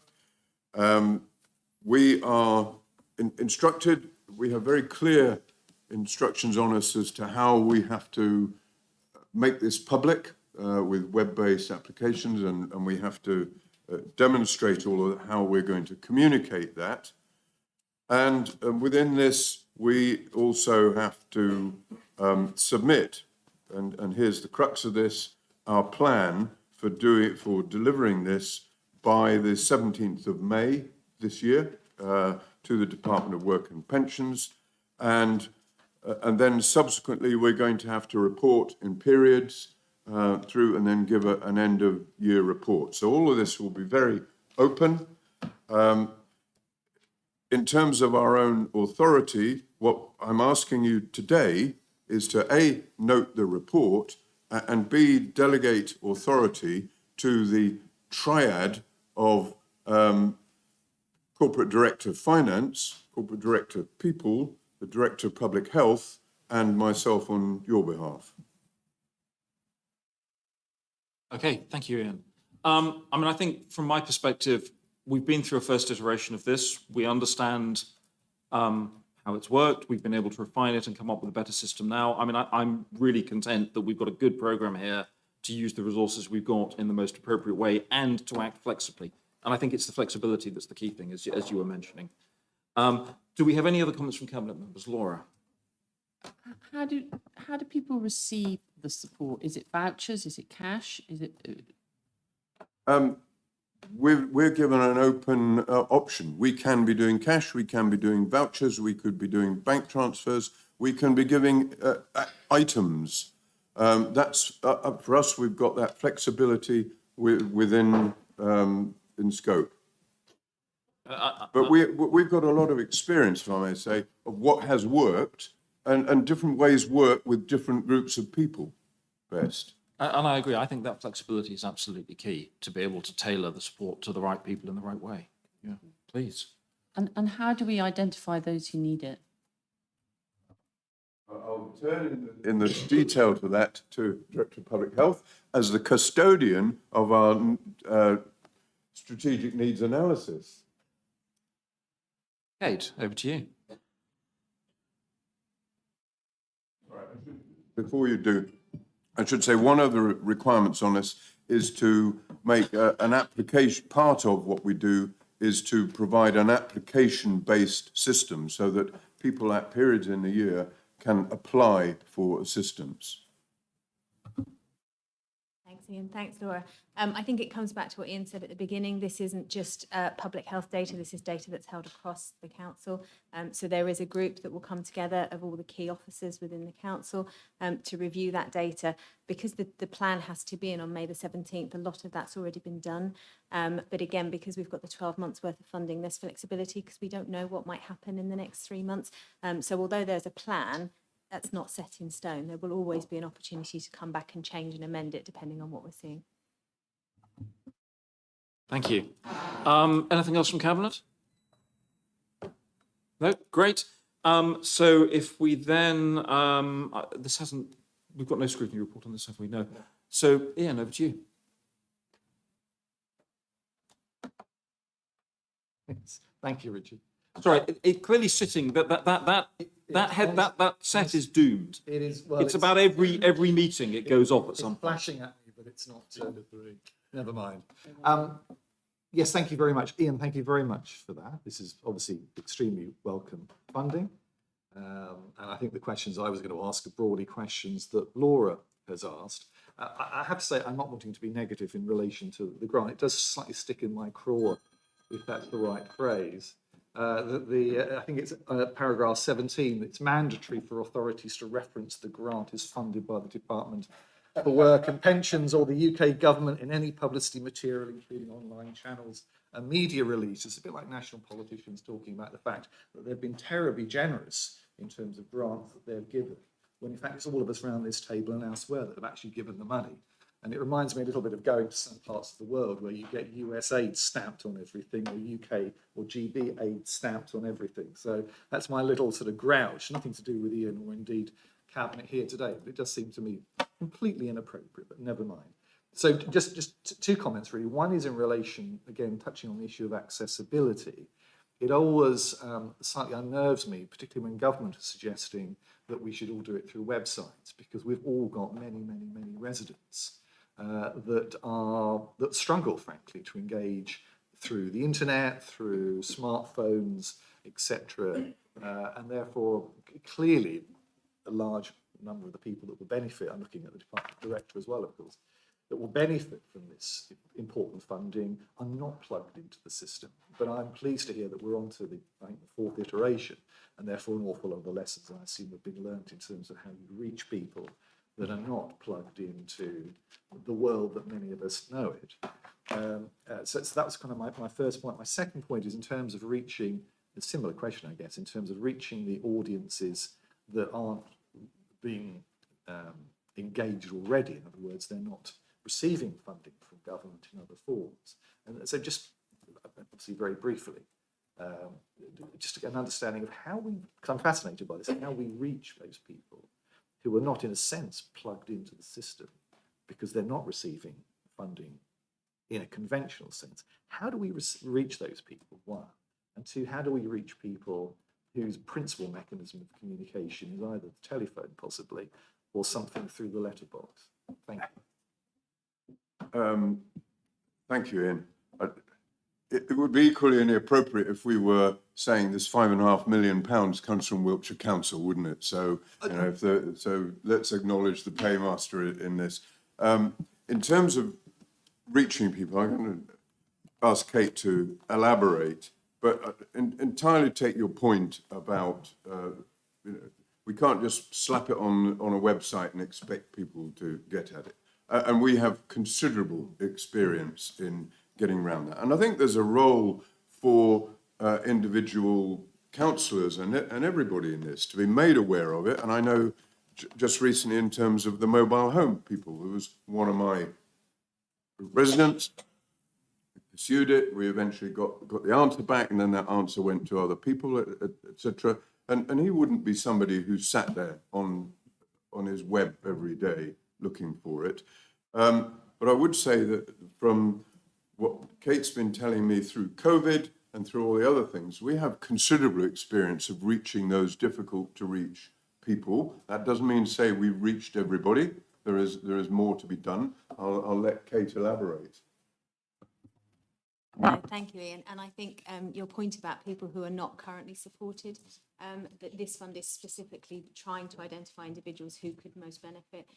We are instructed, we have very clear instructions on us as to how we have to make this public with web-based applications, and we have to demonstrate all of how we're going to communicate that. And within this, we also have to submit, and here's the crux of this, our plan for delivering this by the 17th of May this year to the Department of Work and Pensions. And then subsequently, we're going to have to report in periods through and then give an end of year report. So all of this will be very open. In terms of our own authority, what I'm asking you today is to A, note the report, and B, delegate authority to the triad of Corporate Director of Finance, Corporate Director of People, the Director of Public Health, and myself on your behalf. Okay, thank you, Ian. I think from my perspective, we've been through a first iteration of this. We understand how it's worked. We've been able to refine it and come up with a better system now. I'm really content that we've got a good program here to use the resources we've got in the most appropriate way and to act flexibly. And I think it's the flexibility that's the key thing, as you were mentioning. Do we have any other comments from Cabinet members? Laura? How do people receive the support? Is it vouchers? Is it cash? Is it? We're given an open option. We can be doing cash, we can be doing vouchers, we could be doing bank transfers, we can be giving items. That's up for us. We've got that flexibility within in scope. But we've got a lot of experience, if I may say, of what has worked, and different ways work with different groups of people best. And I agree. I think that flexibility is absolutely key to be able to tailor the support to the right people in the right way. Yeah, please. And how do we identify those who need it? I'll turn in the detail to that to Director of Public Health as the custodian of our strategic needs analysis. Kate, over to you. Before you do, I should say one of the requirements on this is to make an application, part of what we do is to provide an application-based system so that people at periods in the year can apply for assistance. Thanks, Ian. Thanks, Laura. I think it comes back to what Ian said at the beginning. This isn't just public health data. This is data that's held across the council. So there is a group that will come together of all the key officers within the council to review that data. Because the plan has to be in on May the 17th, a lot of that's already been done. But again, because we've got the 12 months worth of funding, there's flexibility because we don't know what might happen in the next 3 months. So although there's a plan, that's not set in stone. There will always be an opportunity to come back and change and amend it depending on what we're seeing. Thank you. Anything else from Cabinet? No? Great. So if we then, we've got no scrutiny report on this, have we? No. So Ian, over to you. Thank you, Richard. Sorry, it clearly sitting that set is doomed. It is. Well, it's about every meeting it goes off at some point. Flashing at me, but it's not. Never mind. Yes, thank you very much, Ian. Thank you very much for that. This is obviously extremely welcome funding, and I think the questions I was going to ask are broadly questions that Laura has asked. I have to say I'm not wanting to be negative in relation to the grant. It does slightly stick in my craw, if that's the right phrase. I think it's paragraph 17. It's mandatory for authorities to reference the grant is funded by the Department for Work and Pensions or the UK government in any publicity material, including online channels and media releases. A bit like national politicians talking about the fact that they've been terribly generous in terms of grants that they've given, when in fact it's all of us around this table and elsewhere that have actually given the money. And it reminds me a little bit of going to some parts of the world where you get US aid stamped on everything, or UK or GB aid stamped on everything. So that's my little sort of grouch, nothing to do with Ian or indeed Cabinet here today, but it does seem to me completely inappropriate, but never mind. So just two comments really. One is in relation, again, touching on the issue of accessibility. It always slightly unnerves me, particularly when government is suggesting that we should all do it through websites, because we've all got many residents that struggle, frankly, to engage through the internet, through smartphones, etc. And therefore, clearly, a large number of the people that will benefit, I'm looking at the department director as well, of course, that will benefit from this important funding are not plugged into the system. But I'm pleased to hear that we're on to the fourth iteration, and therefore an awful lot of the lessons I assume have been learnt in terms of how you reach people that are not plugged into the world that many of us know it. So that was kind of my first point. My second point is in terms of reaching, a similar question, I guess, in terms of reaching the audiences that aren't being engaged already. In other words, they're not receiving funding from government in other forms. And so just, obviously very briefly, just to get an understanding of how we, because I'm fascinated by this, how we reach those people who are not, in a sense, plugged into the system because they're not receiving funding in a conventional sense. How do we reach those people, one? And two, how do we reach people whose principal mechanism of communication is either the telephone, possibly, or something through the letterbox? Thank you. Thank you, Ian. It would be equally inappropriate if we were saying this £5.5 million comes from Wiltshire Council, wouldn't it? So, you know, so let's acknowledge the paymaster in this. In terms of reaching people, I'm going to ask Kate to elaborate, but entirely take your point about, you know, we can't just slap it on a website and expect people to get at it. And we have considerable experience in getting around that. And I think there's a role for individual councillors and everybody in this to be made aware of it. And I know just recently in terms of the mobile home people, there was one of my residents who pursued it. We eventually got the answer back, and then that answer went to other people, etc. And he wouldn't be somebody who sat there on his web every day looking for it. But I would say that from what Kate's been telling me through COVID and through all the other things, we have considerable experience of reaching those difficult to reach people. That doesn't mean to say we've reached everybody. there is more to be done. I'll let Kate elaborate. No, thank you, Ian. And I think your point about people who are not currently supported, that this fund is specifically trying to identify individuals who could most benefit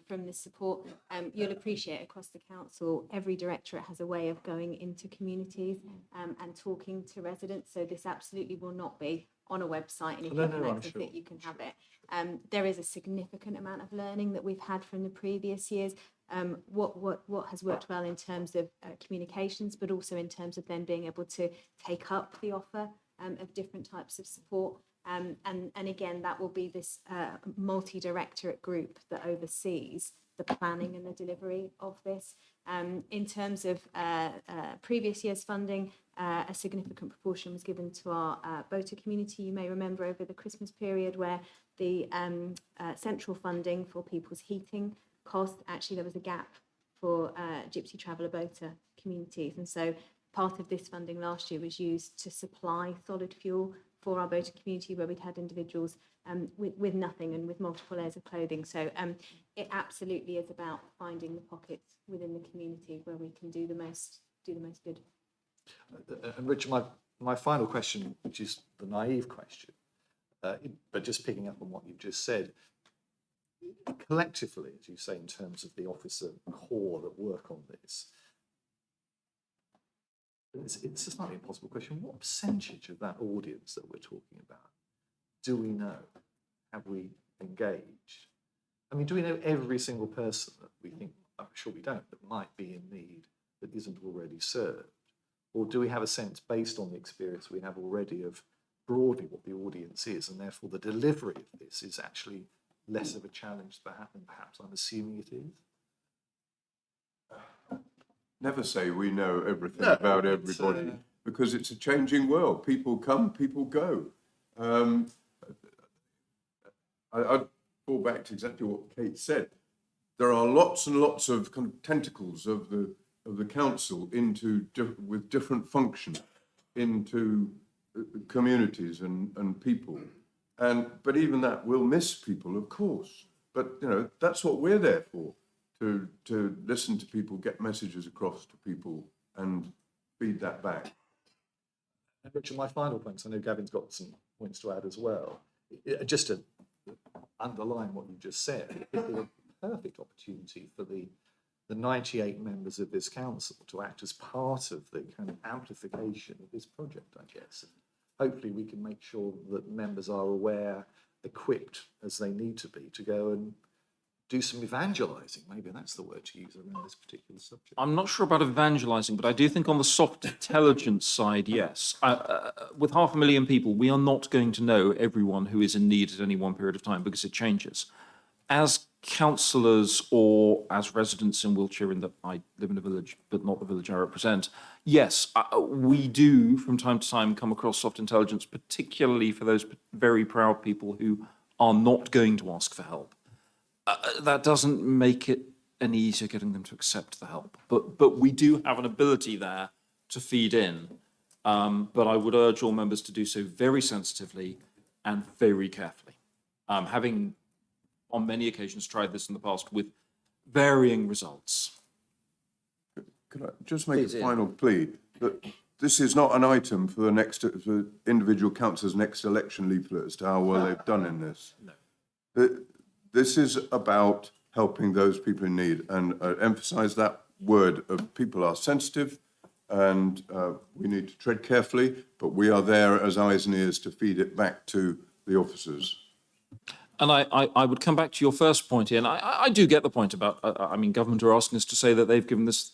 from this support. You'll appreciate across the council, every directorate has a way of going into communities and talking to residents. So this absolutely will not be on a website, and if you can access it, you can have it. There is a significant amount of learning that we've had from the previous years. What has worked well in terms of communications, but also in terms of then being able to take up the offer of different types of support. And again, that will be this multi-directorate group that oversees the planning and the delivery of this. In terms of previous year's funding, a significant proportion was given to our boater community. You may remember over the Christmas period where the central funding for people's heating cost, actually there was a gap for gypsy traveller boater communities. And so part of this funding last year was used to supply solid fuel for our boater community, where we'd had individuals with nothing and with multiple layers of clothing. So it absolutely is about finding the pockets within the community where we can do the most good. And Richard, my final question, which is the naive question, but just picking up on what you've just said, collectively, as you say, in terms of the officer core that work on this, it's a slightly impossible question. What percentage of that audience that we're talking about do we know? Have we engaged? I mean, do we know every single person that we think, I'm sure we don't, that might be in need that isn't already served? Or do we have a sense, based on the experience we have already, of broadly what the audience is, and therefore the delivery of this is actually less of a challenge than perhaps I'm assuming it is? Never say we know everything about everybody, because it's a changing world. People come, people go. I'd fall back to exactly what Kate said. There are lots and lots of kind of tentacles of the council with different functions into communities and people. But even that will miss people, of course. But that's what we're there for. To listen to people, get messages across to people, and feed that back. And Richard, my final points, I know Gavin's got some points to add as well. Just to underline what you just said, it's a perfect opportunity for the 98 members of this council to act as part of the kind of amplification of this project, I guess. Hopefully we can make sure that members are aware, equipped as they need to be, to go and do some evangelising, maybe that's the word to use around this particular subject. I'm not sure about evangelising, but I do think on the soft intelligence side, yes. With 500,000 people, we are not going to know everyone who is in need at any one period of time, because it changes. As councillors or as residents in Wiltshire, in that I live in a village, but not the village I represent, yes, we do from time to time come across soft intelligence, particularly for those very proud people who are not going to ask for help. That doesn't make it any easier getting them to accept the help. But we do have an ability there to feed in. But I would urge all members to do so very sensitively and very carefully. Having on many occasions tried this in the past with varying results. Could I just make a final plea that this is not an item for the individual councillors' next election leaflet as to how well they've done in this. No. This is about helping those people in need, and I emphasise that word of people are sensitive, and we need to tread carefully, but we are there as eyes and ears to feed it back to the officers. And I would come back to your first point, Ian. I do get the point about, government are asking us to say that they've given this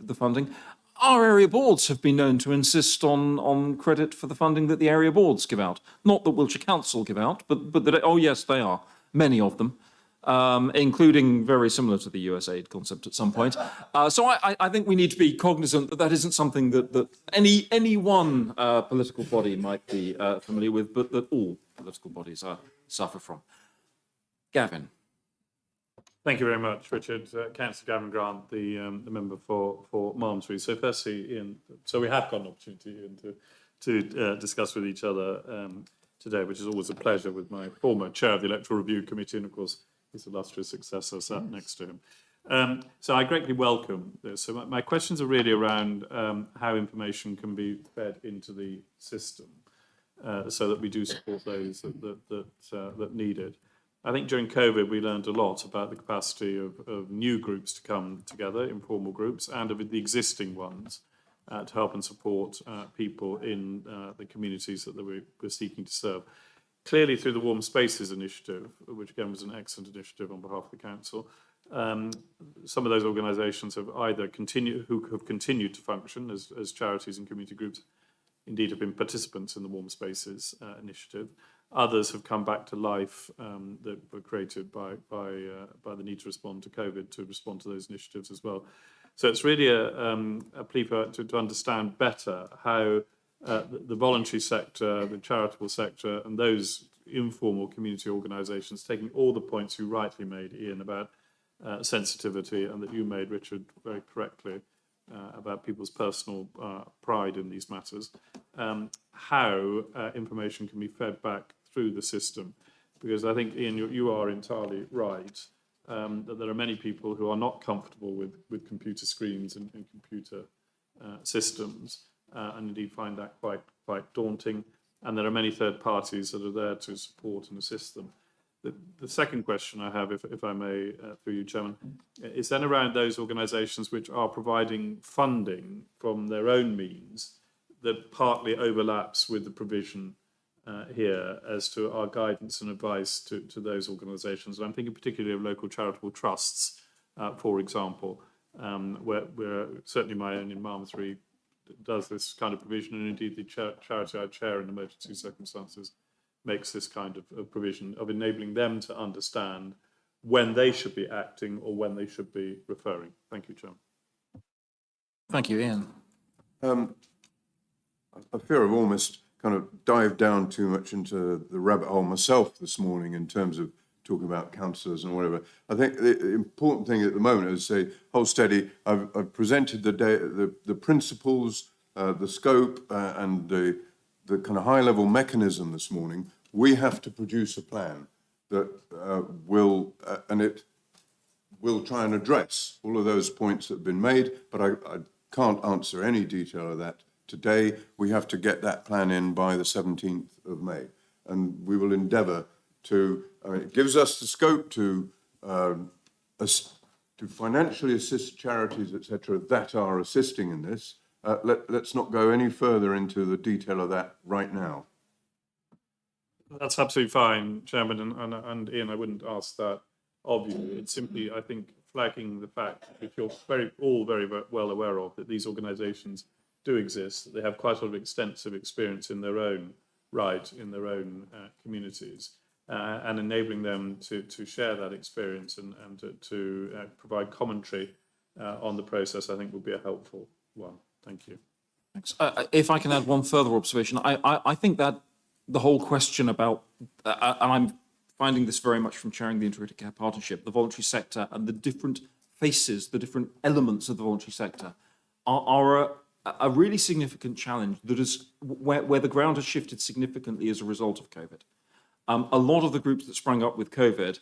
the funding. Our area boards have been known to insist on credit for the funding that the area boards give out. Not that Wiltshire Council give out, but that, oh yes, they are. Many of them, including very similar to the USAID concept at some point. So I think we need to be cognizant that that isn't something that any one political body might be familiar with, but that all political bodies suffer from. Gavin. Thank you very much, Richard. Councillor Gavin Grant, the member for Malmesbury. So firstly, Ian, so we have got an opportunity, Ian, to discuss with each other today, which is always a pleasure with my former chair of the Electoral Review Committee and, of course, his illustrious successor sat next to him. So I greatly welcome this. So my questions are really around how information can be fed into the system so that we do support those that need it. I think during COVID, we learned a lot about the capacity of new groups to come together, informal groups, and of the existing ones to help and support people in the communities that we're seeking to serve. Clearly, through the Warm Spaces initiative, which again was an excellent initiative on behalf of the council, some of those organisations have either continued to function as charities and community groups, indeed have been participants in the Warm Spaces initiative. Others have come back to life that were created by the need to respond to COVID, to respond to those initiatives as well. So it's really a plea to understand better how the voluntary sector, the charitable sector, and those informal community organisations, taking all the points you rightly made, Ian, about sensitivity, and that you made, Richard, very correctly, about people's personal pride in these matters, how information can be fed back through the system. Because I think, Ian, you are entirely right, that there are many people who are not comfortable with computer screens and computer systems, and indeed find that quite daunting. And there are many third parties that are there to support and assist them. The second question I have, if I may, through you, Chairman, is then around those organisations which are providing funding from their own means that partly overlaps with the provision here as to our guidance and advice to those organisations. And I'm thinking particularly of local charitable trusts, for example, where certainly my own in Malmesbury does this kind of provision, and indeed the charity I chair in emergency circumstances makes this kind of provision of enabling them to understand when they should be acting or when they should be referring. Thank you, Chairman. Thank you, Ian. I fear I've almost kind of dived down too much into the rabbit hole myself this morning in terms of talking about councillors and whatever. I think the important thing at the moment is say, hold steady. I've presented the principles, the scope, and the kind of high-level mechanism this morning. We have to produce a plan that will try and address all of those points that have been made, but I can't answer any detail of that today. We have to get that plan in by the 17th of May, and we will endeavour to, it gives us the scope to financially assist charities, etc., that are assisting in this. Let's not go any further into the detail of that right now. That's absolutely fine, Chairman, and Ian, I wouldn't ask that of you. It's simply, I think, flagging the fact, which you're all very well aware of, that these organisations do exist, that they have quite a lot of extensive experience in their own right, in their own communities, and enabling them to share that experience and to provide commentary on the process, I think would be a helpful one. Thank you. Thanks. If I can add one further observation, I think that the whole question about, and I'm finding this very much from chairing the Integrated Care Partnership, the voluntary sector and the different faces, the different elements of the voluntary sector are a really significant challenge that is where the ground has shifted significantly as a result of COVID. A lot of the groups that sprang up with COVID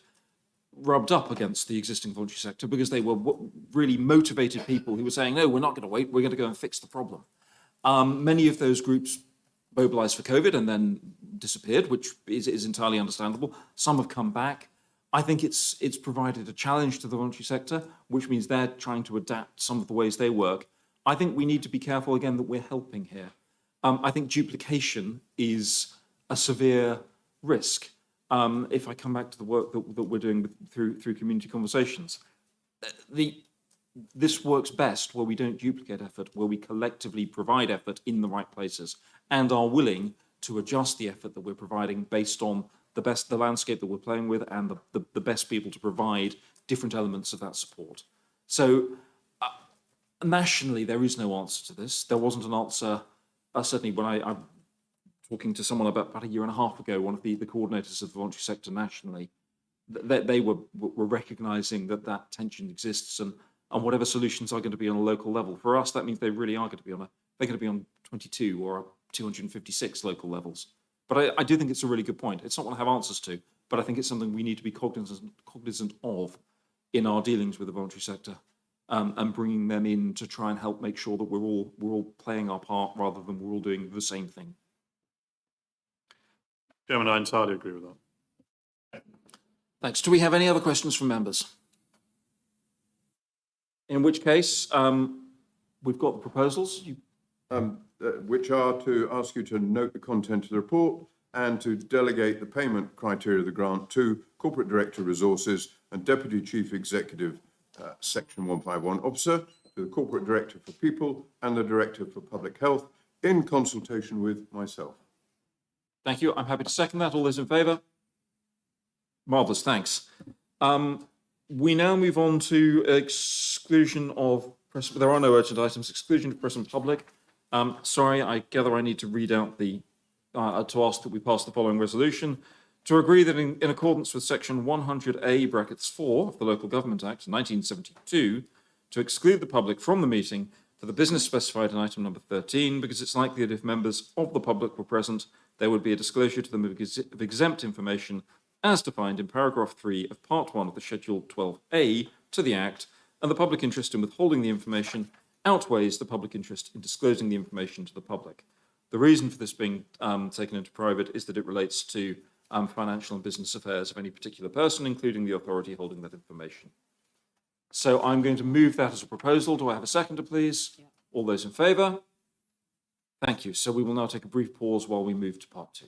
rubbed up against the existing voluntary sector because they were really motivated people who were saying, no, we're not going to wait, we're going to go and fix the problem. Many of those groups mobilised for COVID and then disappeared, which is entirely understandable. Some have come back. I think it's provided a challenge to the voluntary sector, which means they're trying to adapt some of the ways they work. I think we need to be careful, again, that we're helping here. I think duplication is a severe risk. If I come back to the work that we're doing through community conversations, this works best where we don't duplicate effort, where we collectively provide effort in the right places and are willing to adjust the effort that we're providing based on the landscape that we're playing with and the best people to provide different elements of that support. So nationally, there is no answer to this. There wasn't an answer, certainly when I'm talking to someone about a year and a half ago, one of the coordinators of the voluntary sector nationally, they were recognising that tension exists and whatever solutions are going to be on a local level. For us, that means they really are going to be they're going to be on 22 or 256 local levels. But I do think it's a really good point. It's not what I have answers to, but I think it's something we need to be cognizant of in our dealings with the voluntary sector, and bringing them in to try and help make sure that we're all playing our part rather than we're all doing the same thing. Chairman, I entirely agree with that. Thanks. Do we have any other questions from members? In which case, we've got the proposals. Which are to ask you to note the content of the report and to delegate the payment criteria of the grant to Corporate Director Resources and Deputy Chief Executive, Section 151 Officer, to the Corporate Director for People and the Director for Public Health in consultation with myself. Thank you. I'm happy to second that. All those in favour? Marvellous, thanks. We now move on to exclusion of press. There are no urgent items. Exclusion of press and public. Sorry, I gather I need to read out the, to ask that we pass the following resolution. To agree that in accordance with section 100A brackets 4 of the Local Government Act 1972, to exclude the public from the meeting for the business specified in item number 13, because it's likely that if members of the public were present, there would be a disclosure to them of exempt information as defined in paragraph 3 of part 1 of the Schedule 12A to the Act, and the public interest in withholding the information outweighs the public interest in disclosing the information to the public. The reason for this being taken into private is that it relates to financial and business affairs of any particular person, including the authority holding that information. So I'm going to move that as a proposal. Do I have a seconder, please? Yeah. All those in favour? Thank you. So we will now take a brief pause while we move to part 2.